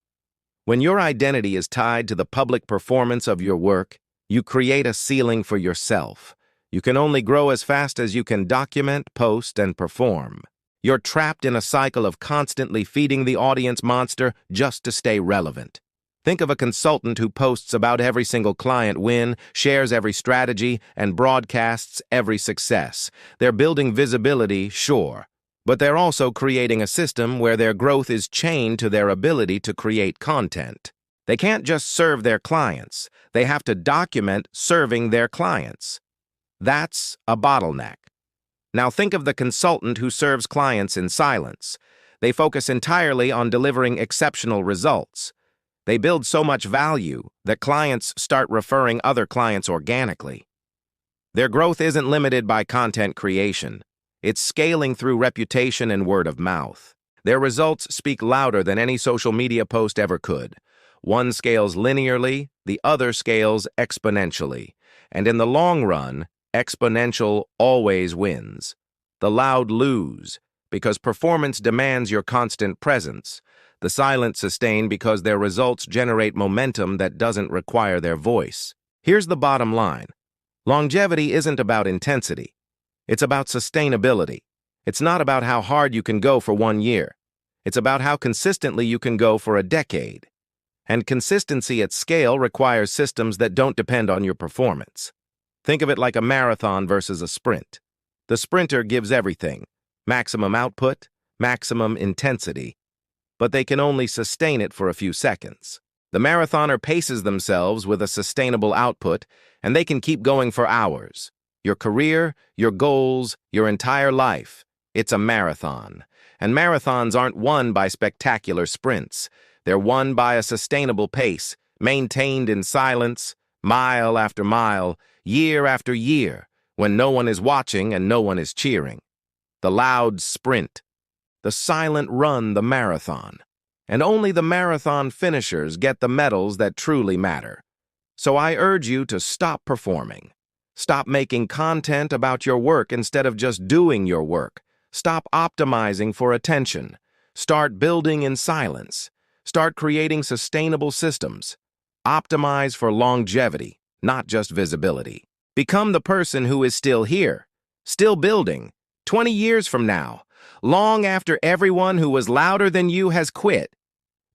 Speaker 1: When your identity is tied to the public performance of your work, you create a ceiling for yourself. You can only grow as fast as you can document, post, and perform. You're trapped in a cycle of constantly feeding the audience monster just to stay relevant. Think of a consultant who posts about every single client win, shares every strategy, and broadcasts every success. They're building visibility, sure, but they're also creating a system where their growth is chained to their ability to create content. They can't just serve their clients. They have to document serving their clients. That's a bottleneck. Now think of the consultant who serves clients in silence. They focus entirely on delivering exceptional results. They build so much value that clients start referring other clients organically. Their growth isn't limited by content creation. It's scaling through reputation and word of mouth. Their results speak louder than any social media post ever could. One scales linearly, the other scales exponentially. And in the long run, exponential always wins. The loud lose, because performance demands your constant presence. The silent sustain because their results generate momentum that doesn't require their voice. Here's the bottom line. Longevity isn't about intensity. It's about sustainability. It's not about how hard you can go for 1 year. It's about how consistently you can go for a decade. And consistency at scale requires systems that don't depend on your performance. Think of it like a marathon versus a sprint. The sprinter gives everything, maximum output, maximum intensity, but they can only sustain it for a few seconds. The marathoner paces themselves with a sustainable output, and they can keep going for hours. Your career, your goals, your entire life, it's a marathon. And marathons aren't won by spectacular sprints. They're won by a sustainable pace, maintained in silence, mile after mile, year after year, when no one is watching and no one is cheering. The loud sprint. The silent run, the marathon. And only the marathon finishers get the medals that truly matter. So I urge you to stop performing. Stop making content about your work instead of just doing your work. Stop optimizing for attention. Start building in silence. Start creating sustainable systems. Optimize for longevity, not just visibility. Become the person who is still here, still building, 20 years from now, long after everyone who was louder than you has quit.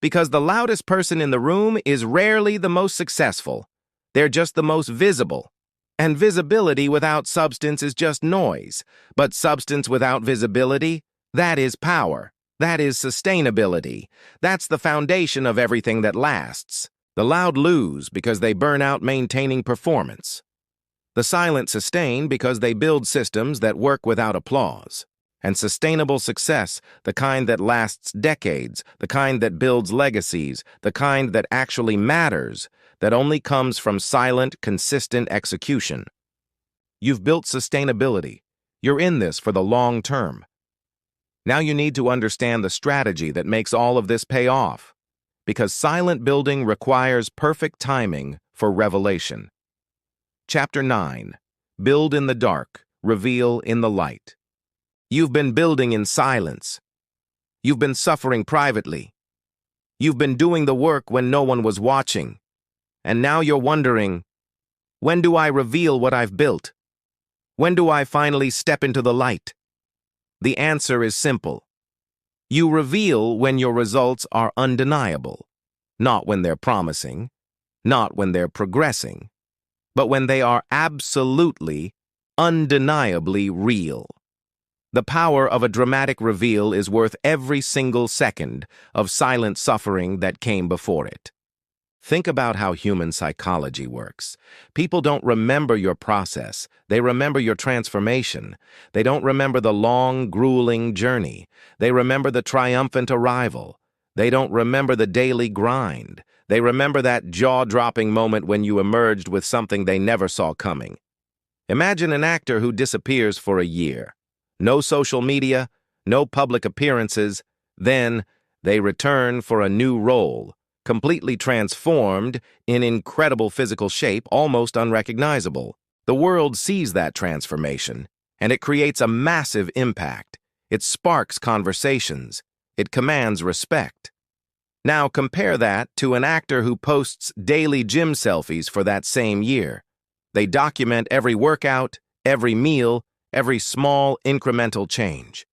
Speaker 1: Because the loudest person in the room is rarely the most successful. They're just the most visible. And visibility without substance is just noise. But substance without visibility, that is power. That is sustainability. That's the foundation of everything that lasts. The loud lose because they burn out maintaining performance. The silent sustain because they build systems that work without applause. And sustainable success, the kind that lasts decades, the kind that builds legacies, the kind that actually matters, that only comes from silent, consistent execution. You've built sustainability. You're in this for the long term. Now you need to understand the strategy that makes all of this pay off. Because silent building requires perfect timing for revelation. Chapter 9. Build in the dark, reveal in the light. You've been building in silence. You've been suffering privately. You've been doing the work when no one was watching. And now you're wondering, when do I reveal what I've built? When do I finally step into the light? The answer is simple. You reveal when your results are undeniable, not when they're promising, not when they're progressing, but when they are absolutely, undeniably real. The power of a dramatic reveal is worth every single second of silent suffering that came before it. Think about how human psychology works. People don't remember your process. They remember your transformation. They don't remember the long, grueling journey. They remember the triumphant arrival. They don't remember the daily grind. They remember that jaw-dropping moment when you emerged with something they never saw coming. Imagine an actor who disappears for a year. No social media, no public appearances. Then they return for a new role, completely transformed, in incredible physical shape, almost unrecognizable. The world sees that transformation, and it creates a massive impact. It sparks conversations. It commands respect. Now compare that to an actor who posts daily gym selfies for that same year. They document every workout, every meal, every small, incremental change.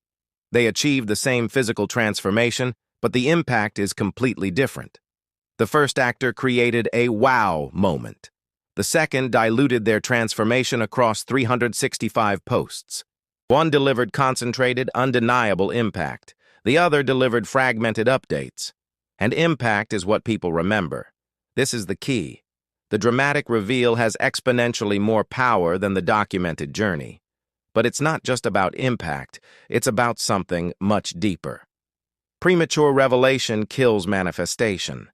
Speaker 1: They achieve the same physical transformation, but the impact is completely different. The first actor created a wow moment. The second diluted their transformation across 365 posts. One delivered concentrated, undeniable impact. The other delivered fragmented updates. And impact is what people remember. This is the key. The dramatic reveal has exponentially more power than the documented journey. But it's not just about impact, it's about something much deeper. Premature revelation kills manifestation.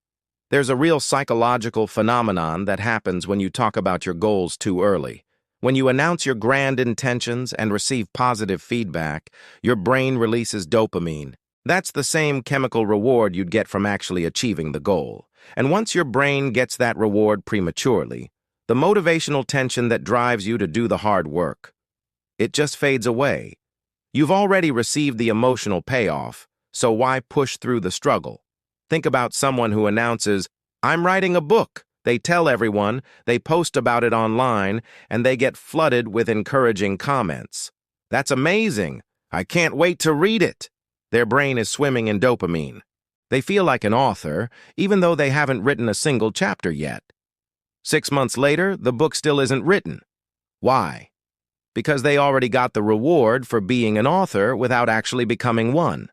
Speaker 1: There's a real psychological phenomenon that happens when you talk about your goals too early. When you announce your grand intentions and receive positive feedback, your brain releases dopamine. That's the same chemical reward you'd get from actually achieving the goal. And once your brain gets that reward prematurely, the motivational tension that drives you to do the hard work, it just fades away. You've already received the emotional payoff, so why push through the struggle? Think about someone who announces, "I'm writing a book." They tell everyone, they post about it online, and they get flooded with encouraging comments. "That's amazing. I can't wait to read it." Their brain is swimming in dopamine. They feel like an author, even though they haven't written a single chapter yet. 6 months later, the book still isn't written. Why? Because they already got the reward for being an author without actually becoming one.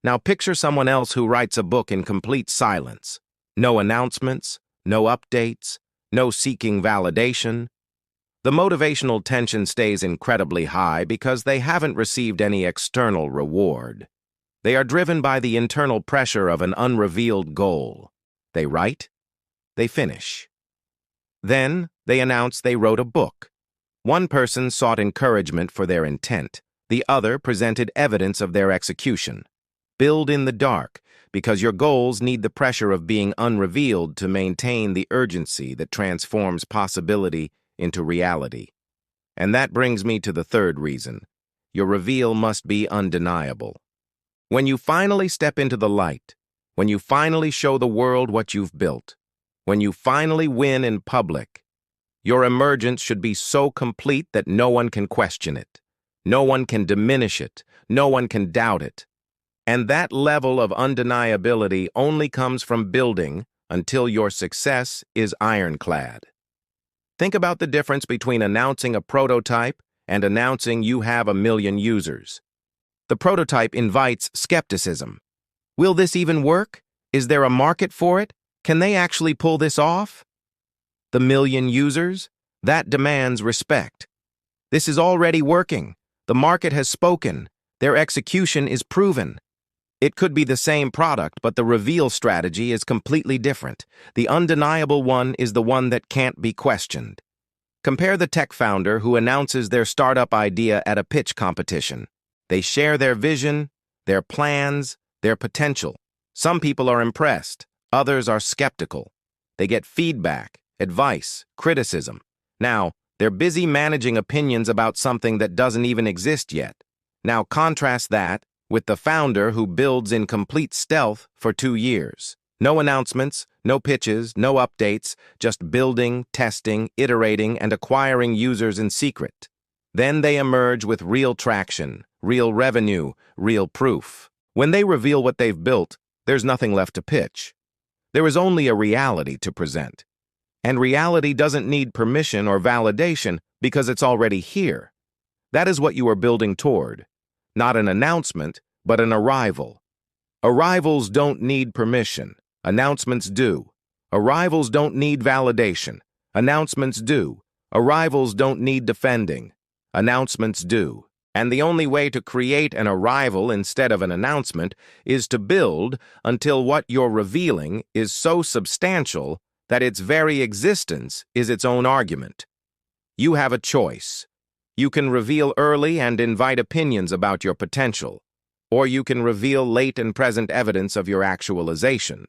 Speaker 1: Now picture someone else who writes a book in complete silence. No announcements, no updates, no seeking validation. The motivational tension stays incredibly high because they haven't received any external reward. They are driven by the internal pressure of an unrevealed goal. They write, they finish. Then they announce they wrote a book. One person sought encouragement for their intent. The other presented evidence of their execution. Build in the dark, because your goals need the pressure of being unrevealed to maintain the urgency that transforms possibility into reality. And that brings me to the third reason. Your reveal must be undeniable. When you finally step into the light, when you finally show the world what you've built, when you finally win in public, your emergence should be so complete that no one can question it. No one can diminish it. No one can doubt it. And that level of undeniability only comes from building until your success is ironclad. Think about the difference between announcing a prototype and announcing you have 1 million users. The prototype invites skepticism. Will this even work? Is there a market for it? Can they actually pull this off? The 1 million users? That demands respect. This is already working. The market has spoken. Their execution is proven. It could be the same product, but the reveal strategy is completely different. The undeniable one is the one that can't be questioned. Compare the tech founder who announces their startup idea at a pitch competition. They share their vision, their plans, their potential. Some people are impressed. Others are skeptical. They get feedback, advice, criticism. Now, they're busy managing opinions about something that doesn't even exist yet. Now contrast that with the founder who builds in complete stealth for 2 years. No announcements, no pitches, no updates, just building, testing, iterating, and acquiring users in secret. Then they emerge with real traction, real revenue, real proof. When they reveal what they've built, there's nothing left to pitch. There is only a reality to present. And reality doesn't need permission or validation because it's already here. That is what you are building toward. Not an announcement, but an arrival. Arrivals don't need permission. Announcements do. Arrivals don't need validation. Announcements do. Arrivals don't need defending. Announcements do. And the only way to create an arrival instead of an announcement is to build until what you're revealing is so substantial that its very existence is its own argument. You have a choice. You can reveal early and invite opinions about your potential, or you can reveal late and present evidence of your actualization.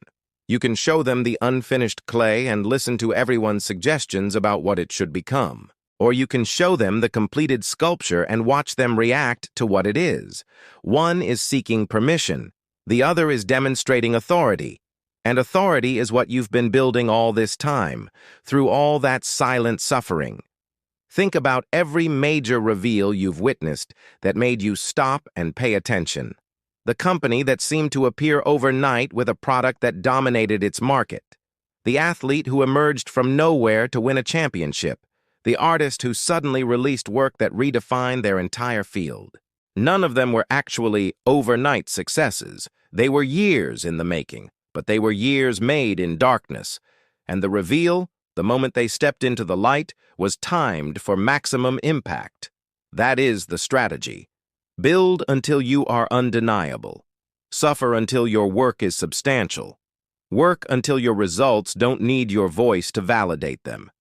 Speaker 1: You can show them the unfinished clay and listen to everyone's suggestions about what it should become. Or you can show them the completed sculpture and watch them react to what it is. One is seeking permission. The other is demonstrating authority. And authority is what you've been building all this time, through all that silent suffering. Think about every major reveal you've witnessed that made you stop and pay attention. The company that seemed to appear overnight with a product that dominated its market. The athlete who emerged from nowhere to win a championship. The artist who suddenly released work that redefined their entire field. None of them were actually overnight successes. They were years in the making, but they were years made in darkness. And the reveal, the moment they stepped into the light, was timed for maximum impact. That is the strategy. Build until you are undeniable. Suffer until your work is substantial. Work until your results don't need your voice to validate them.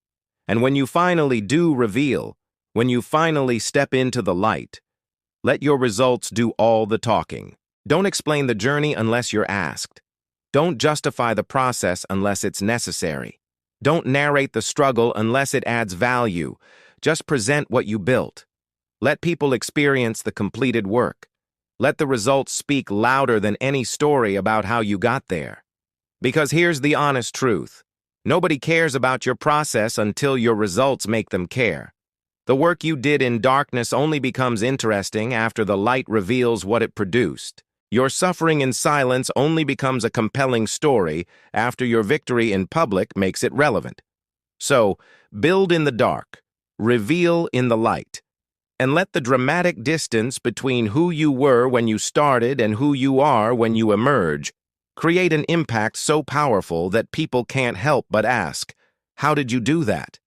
Speaker 1: And when you finally do reveal, when you finally step into the light, let your results do all the talking. Don't explain the journey unless you're asked. Don't justify the process unless it's necessary. Don't narrate the struggle unless it adds value. Just present what you built. Let people experience the completed work. Let the results speak louder than any story about how you got there. Because here's the honest truth. Nobody cares about your process until your results make them care. The work you did in darkness only becomes interesting after the light reveals what it produced. Your suffering in silence only becomes a compelling story after your victory in public makes it relevant. So, build in the dark, reveal in the light, and let the dramatic distance between who you were when you started and who you are when you emerge create an impact so powerful that people can't help but ask, "How did you do that?"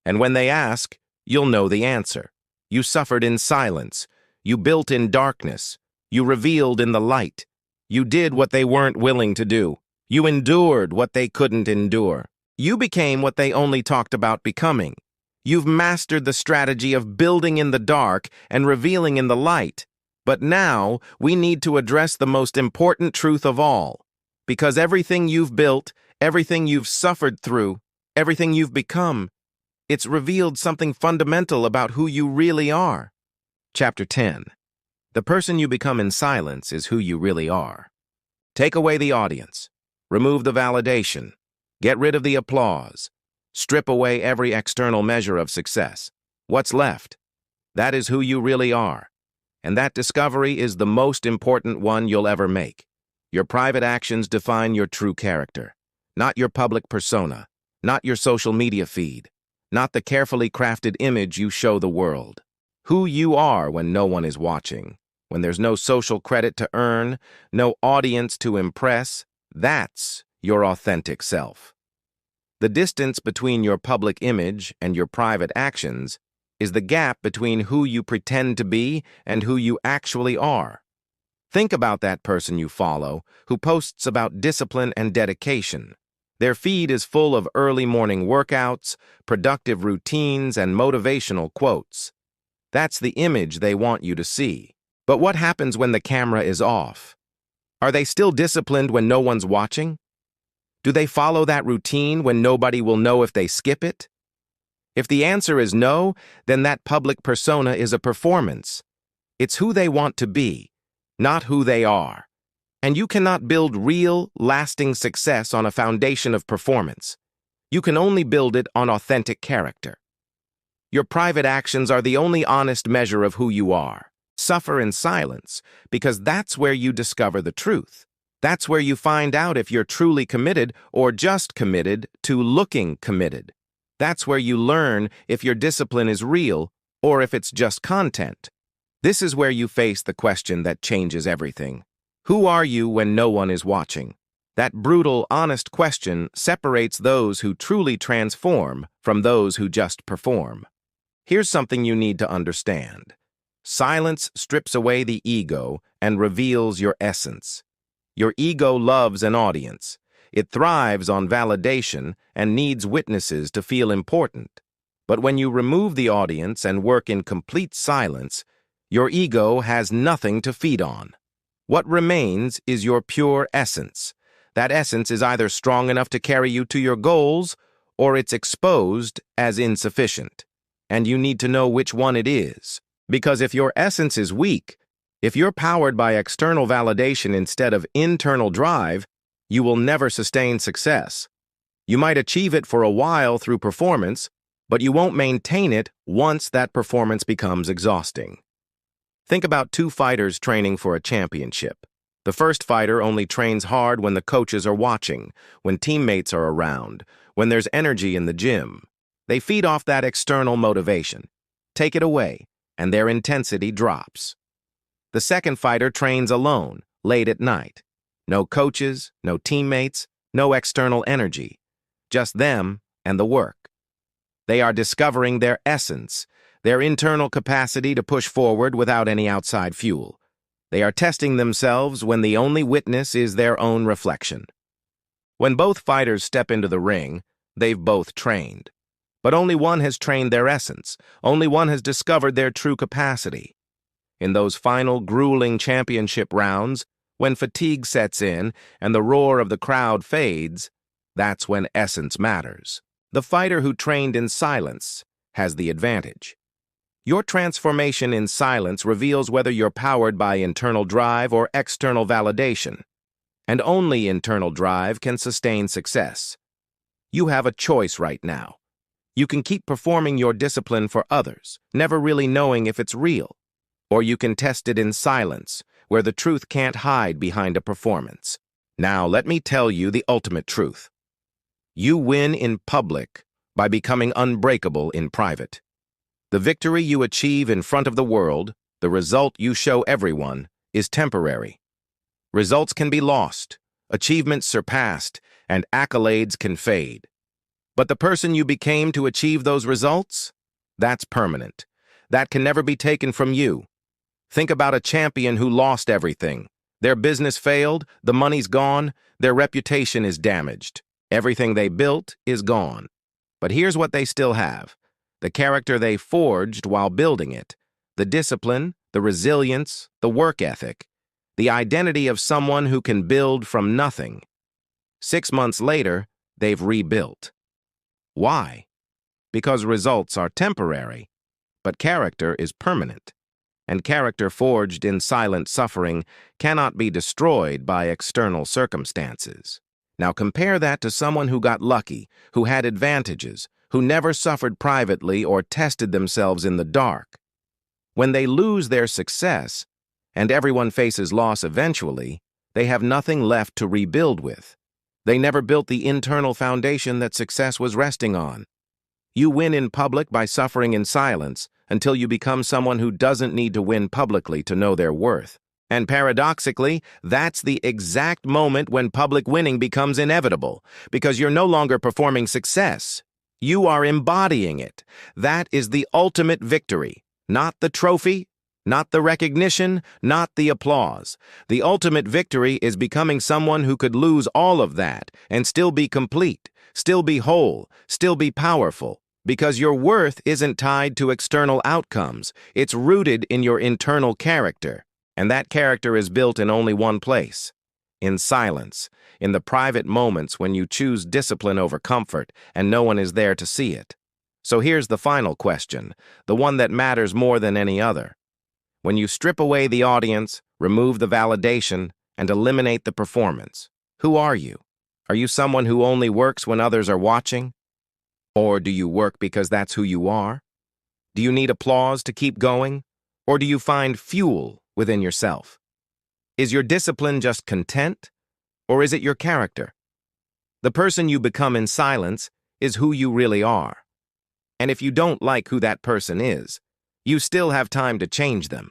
Speaker 1: And when they ask, you'll know the answer. You suffered in silence. You built in darkness. You revealed in the light. You did what they weren't willing to do. You endured what they couldn't endure. You became what they only talked about becoming. You've mastered the strategy of building in the dark and revealing in the light. But now, we need to address the most important truth of all. Because everything you've built, everything you've suffered through, everything you've become, it's revealed something fundamental about who you really are. Chapter 10. The person you become in silence is who you really are. Take away the audience. Remove the validation. Get rid of the applause. Strip away every external measure of success. What's left? That is who you really are. And that discovery is the most important one you'll ever make. Your private actions define your true character, not your public persona, not your social media feed, not the carefully crafted image you show the world. Who you are when no one is watching, when there's no social credit to earn, no audience to impress, that's your authentic self. The distance between your public image and your private actions is the gap between who you pretend to be and who you actually are. Think about that person you follow who posts about discipline and dedication. Their feed is full of early morning workouts, productive routines, and motivational quotes. That's the image they want you to see. But what happens when the camera is off? Are they still disciplined when no one's watching? Do they follow that routine when nobody will know if they skip it? If the answer is no, then that public persona is a performance. It's who they want to be, not who they are. And you cannot build real, lasting success on a foundation of performance. You can only build it on authentic character. Your private actions are the only honest measure of who you are. Suffer in silence, because that's where you discover the truth. That's where you find out if you're truly committed or just committed to looking committed. That's where you learn if your discipline is real or if it's just content. This is where you face the question that changes everything. Who are you when no one is watching? That brutal, honest question separates those who truly transform from those who just perform. Here's something you need to understand. Silence strips away the ego and reveals your essence. Your ego loves an audience. It thrives on validation and needs witnesses to feel important. But when you remove the audience and work in complete silence, your ego has nothing to feed on. What remains is your pure essence. That essence is either strong enough to carry you to your goals, or it's exposed as insufficient. And you need to know which one it is. Because if your essence is weak, if you're powered by external validation instead of internal drive, you will never sustain success. You might achieve it for a while through performance, but you won't maintain it once that performance becomes exhausting. Think about two fighters training for a championship. The first fighter only trains hard when the coaches are watching, when teammates are around, when there's energy in the gym. They feed off that external motivation. Take it away, and their intensity drops. The second fighter trains alone, late at night. No coaches, no teammates, no external energy. Just them and the work. They are discovering their essence, their internal capacity to push forward without any outside fuel. They are testing themselves when the only witness is their own reflection. When both fighters step into the ring, they've both trained. But only one has trained their essence. Only one has discovered their true capacity. In those final grueling championship rounds, when fatigue sets in and the roar of the crowd fades, that's when essence matters. The fighter who trained in silence has the advantage. Your transformation in silence reveals whether you're powered by internal drive or external validation. And only internal drive can sustain success. You have a choice right now. You can keep performing your discipline for others, never really knowing if it's real. Or you can test it in silence, where the truth can't hide behind a performance. Now, let me tell you the ultimate truth. You win in public by becoming unbreakable in private. The victory you achieve in front of the world, the result you show everyone, is temporary. Results can be lost, achievements surpassed, and accolades can fade. But the person you became to achieve those results? That's permanent. That can never be taken from you. Think about a champion who lost everything. Their business failed, the money's gone, their reputation is damaged. Everything they built is gone. But here's what they still have. The character they forged while building it. The discipline, the resilience, the work ethic. The identity of someone who can build from nothing. 6 months later, they've rebuilt. Why? Because results are temporary, but character is permanent. And character forged in silent suffering cannot be destroyed by external circumstances. Now compare that to someone who got lucky, who had advantages, who never suffered privately or tested themselves in the dark. When they lose their success, and everyone faces loss eventually, they have nothing left to rebuild with. They never built the internal foundation that success was resting on. You win in public by suffering in silence until you become someone who doesn't need to win publicly to know their worth. And paradoxically, that's the exact moment when public winning becomes inevitable, because you're no longer performing success. You are embodying it. That is the ultimate victory. Not the trophy, not the recognition, not the applause. The ultimate victory is becoming someone who could lose all of that and still be complete, still be whole, still be powerful. Because your worth isn't tied to external outcomes. It's rooted in your internal character. And that character is built in only one place: in silence, in the private moments when you choose discipline over comfort and no one is there to see it. So here's the final question, the one that matters more than any other. When you strip away the audience, remove the validation, and eliminate the performance, who are you? Are you someone who only works when others are watching? Or do you work because that's who you are? Do you need applause to keep going? Or do you find fuel within yourself? Is your discipline just content? Or is it your character? The person you become in silence is who you really are. And if you don't like who that person is, you still have time to change them.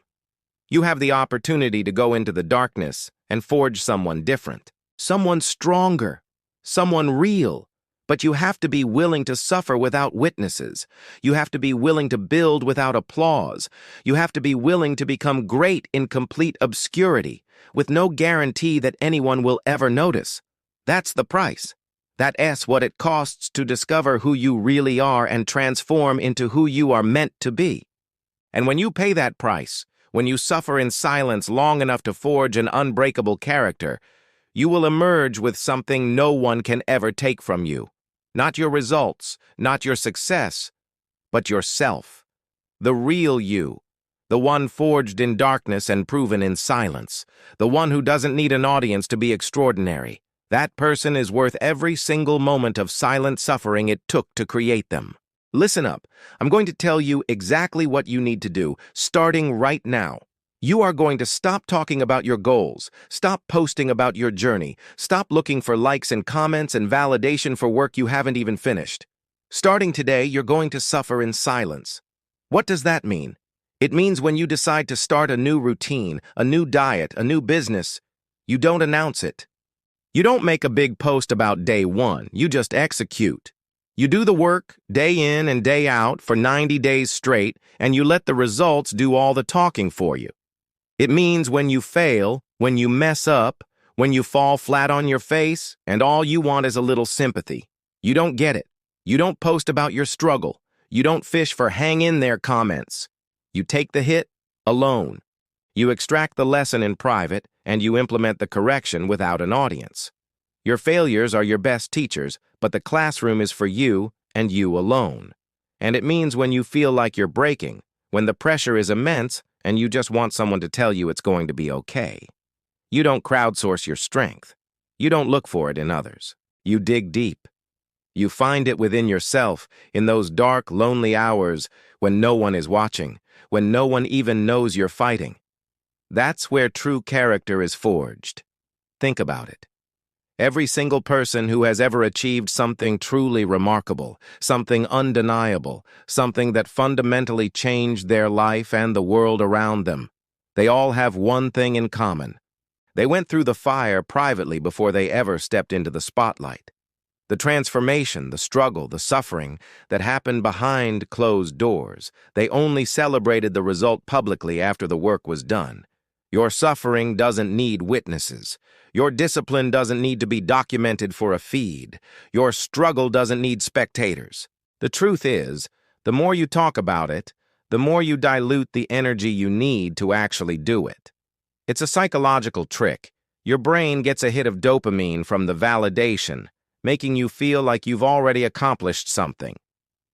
Speaker 1: You have the opportunity to go into the darkness and forge someone different, someone stronger, someone real. But you have to be willing to suffer without witnesses. You have to be willing to build without applause. You have to be willing to become great in complete obscurity, with no guarantee that anyone will ever notice. That's the price. That's what it costs to discover who you really are and transform into who you are meant to be. And when you pay that price, when you suffer in silence long enough to forge an unbreakable character, you will emerge with something no one can ever take from you. Not your results, not your success, but yourself. The real you. The one forged in darkness and proven in silence. The one who doesn't need an audience to be extraordinary. That person is worth every single moment of silent suffering it took to create them. Listen up. I'm going to tell you exactly what you need to do, starting right now. You are going to stop talking about your goals, stop posting about your journey, stop looking for likes and comments and validation for work you haven't even finished. Starting today, you're going to suffer in silence. What does that mean? It means when you decide to start a new routine, a new diet, a new business, you don't announce it. You don't make a big post about day one, you just execute. You do the work, day in and day out, for 90 days straight, and you let the results do all the talking for you. It means when you fail, when you mess up, when you fall flat on your face, and all you want is a little sympathy. You don't get it. You don't post about your struggle. You don't fish for hang-in-there comments. You take the hit alone. You extract the lesson in private, and you implement the correction without an audience. Your failures are your best teachers, but the classroom is for you and you alone. And it means when you feel like you're breaking, when the pressure is immense, and you just want someone to tell you it's going to be okay. You don't crowdsource your strength. You don't look for it in others. You dig deep. You find it within yourself in those dark, lonely hours when no one is watching, when no one even knows you're fighting. That's where true character is forged. Think about it. Every single person who has ever achieved something truly remarkable, something undeniable, something that fundamentally changed their life and the world around them, they all have one thing in common. They went through the fire privately before they ever stepped into the spotlight. The transformation, the struggle, the suffering that happened behind closed doors, they only celebrated the result publicly after the work was done. Your suffering doesn't need witnesses. Your discipline doesn't need to be documented for a feed. Your struggle doesn't need spectators. The truth is, the more you talk about it, the more you dilute the energy you need to actually do it. It's a psychological trick. Your brain gets a hit of dopamine from the validation, making you feel like you've already accomplished something.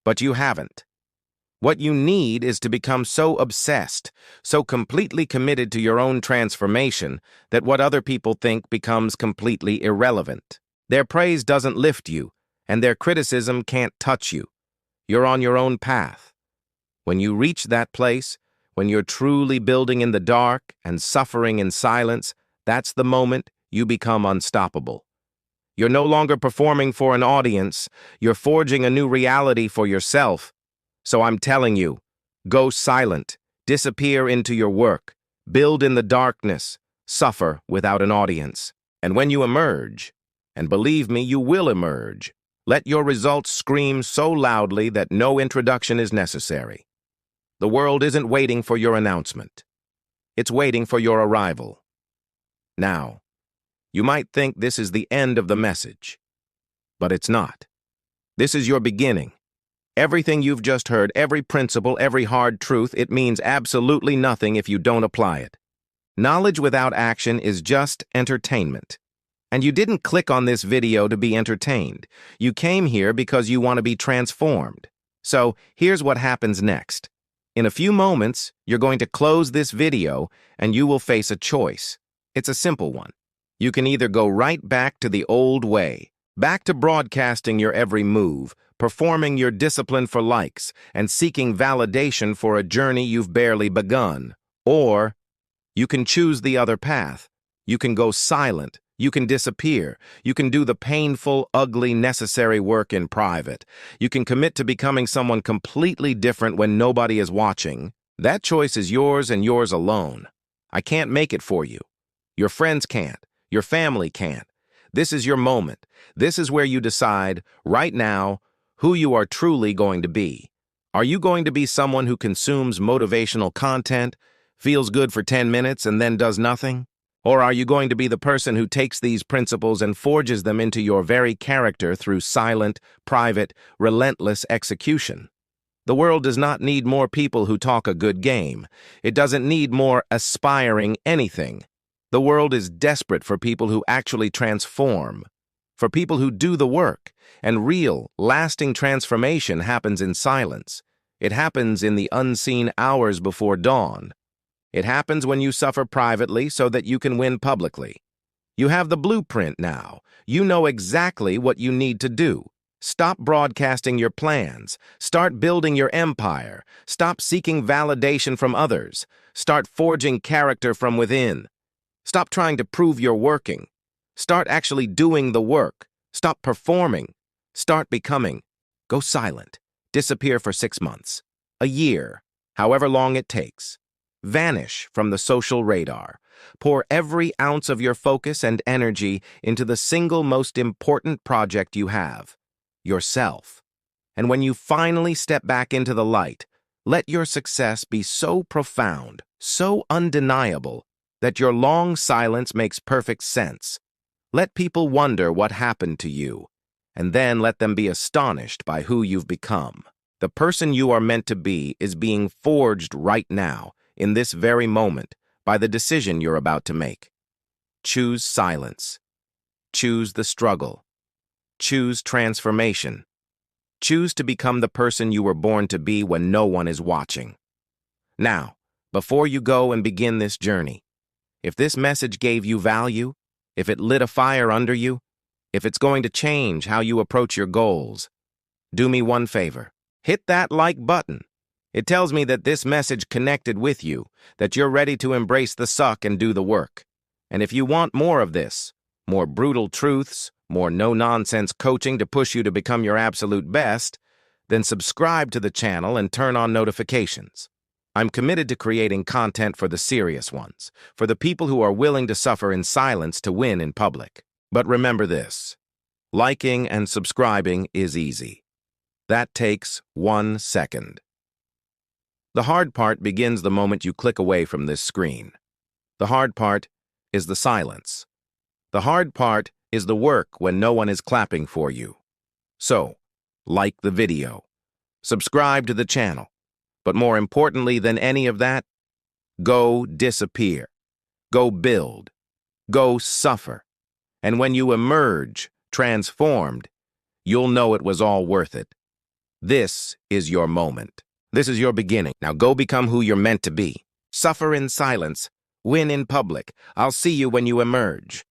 Speaker 1: But you haven't. What you need is to become so obsessed, so completely committed to your own transformation that what other people think becomes completely irrelevant. Their praise doesn't lift you, and their criticism can't touch you. You're on your own path. When you reach that place, When you're truly building in the dark and suffering in silence, that's the moment you become unstoppable. You're no longer performing for an audience, you're forging a new reality for yourself. So I'm telling you, go silent, disappear into your work, build in the darkness, suffer without an audience. And when you emerge, and believe me, you will emerge, let your results scream so loudly that no introduction is necessary. The world isn't waiting for your announcement. It's waiting for your arrival. Now, you might think this is the end of the message, but it's not. This is your beginning. Everything you've just heard, every principle, every hard truth, it means absolutely nothing if you don't apply it. Knowledge without action is just entertainment. And you didn't click on this video to be entertained. You came here because you want to be transformed. So here's what happens next. In a few moments, you're going to close this video and you will face a choice. It's a simple one. You can either go right back to the old way, back to broadcasting your every move, performing your discipline for likes, and seeking validation for a journey you've barely begun. Or you can choose the other path. You can go silent. You can disappear. You can do the painful, ugly, necessary work in private. You can commit to becoming someone completely different when nobody is watching. That choice is yours and yours alone. I can't make it for you. Your friends can't. Your family can't. This is your moment. This is where you decide, right now, who you are truly going to be. Are you going to be someone who consumes motivational content, feels good for 10 minutes, and then does nothing? Or are you going to be the person who takes these principles and forges them into your very character through silent, private, relentless execution? The world does not need more people who talk a good game. It doesn't need more aspiring anything. The world is desperate for people who actually transform, for people who do the work, and real, lasting transformation happens in silence. It happens in the unseen hours before dawn. It happens when you suffer privately so that you can win publicly. You have the blueprint now. You know exactly what you need to do. Stop broadcasting your plans. Start building your empire. Stop seeking validation from others. Start forging character from within. Stop trying to prove you're working. Start actually doing the work. Stop performing. Start becoming. Go silent. Disappear for 6 months, a year, however long it takes. Vanish from the social radar. Pour every ounce of your focus and energy into the single most important project you have, yourself. And when you finally step back into the light, let your success be so profound, so undeniable, that your long silence makes perfect sense. Let people wonder what happened to you, and then let them be astonished by who you've become. The person you are meant to be is being forged right now, in this very moment, by the decision you're about to make. Choose silence. Choose the struggle. Choose transformation. Choose to become the person you were born to be when no one is watching. Now, before you go and begin this journey, if this message gave you value, if it lit a fire under you, if it's going to change how you approach your goals, do me one favor. Hit that like button. It tells me that this message connected with you, that you're ready to embrace the suck and do the work. And if you want more of this, more brutal truths, more no-nonsense coaching to push you to become your absolute best, then subscribe to the channel and turn on notifications. I'm committed to creating content for the serious ones, for the people who are willing to suffer in silence to win in public. But remember this, liking and subscribing is easy. That takes 1 second. The hard part begins the moment you click away from this screen. The hard part is the silence. The hard part is the work when no one is clapping for you. So, like the video, subscribe to the channel, but more importantly than any of that, go disappear, go build, go suffer. And when you emerge, transformed, you'll know it was all worth it. This is your moment. This is your beginning. Now go become who you're meant to be. Suffer in silence. Win in public. I'll see you when you emerge.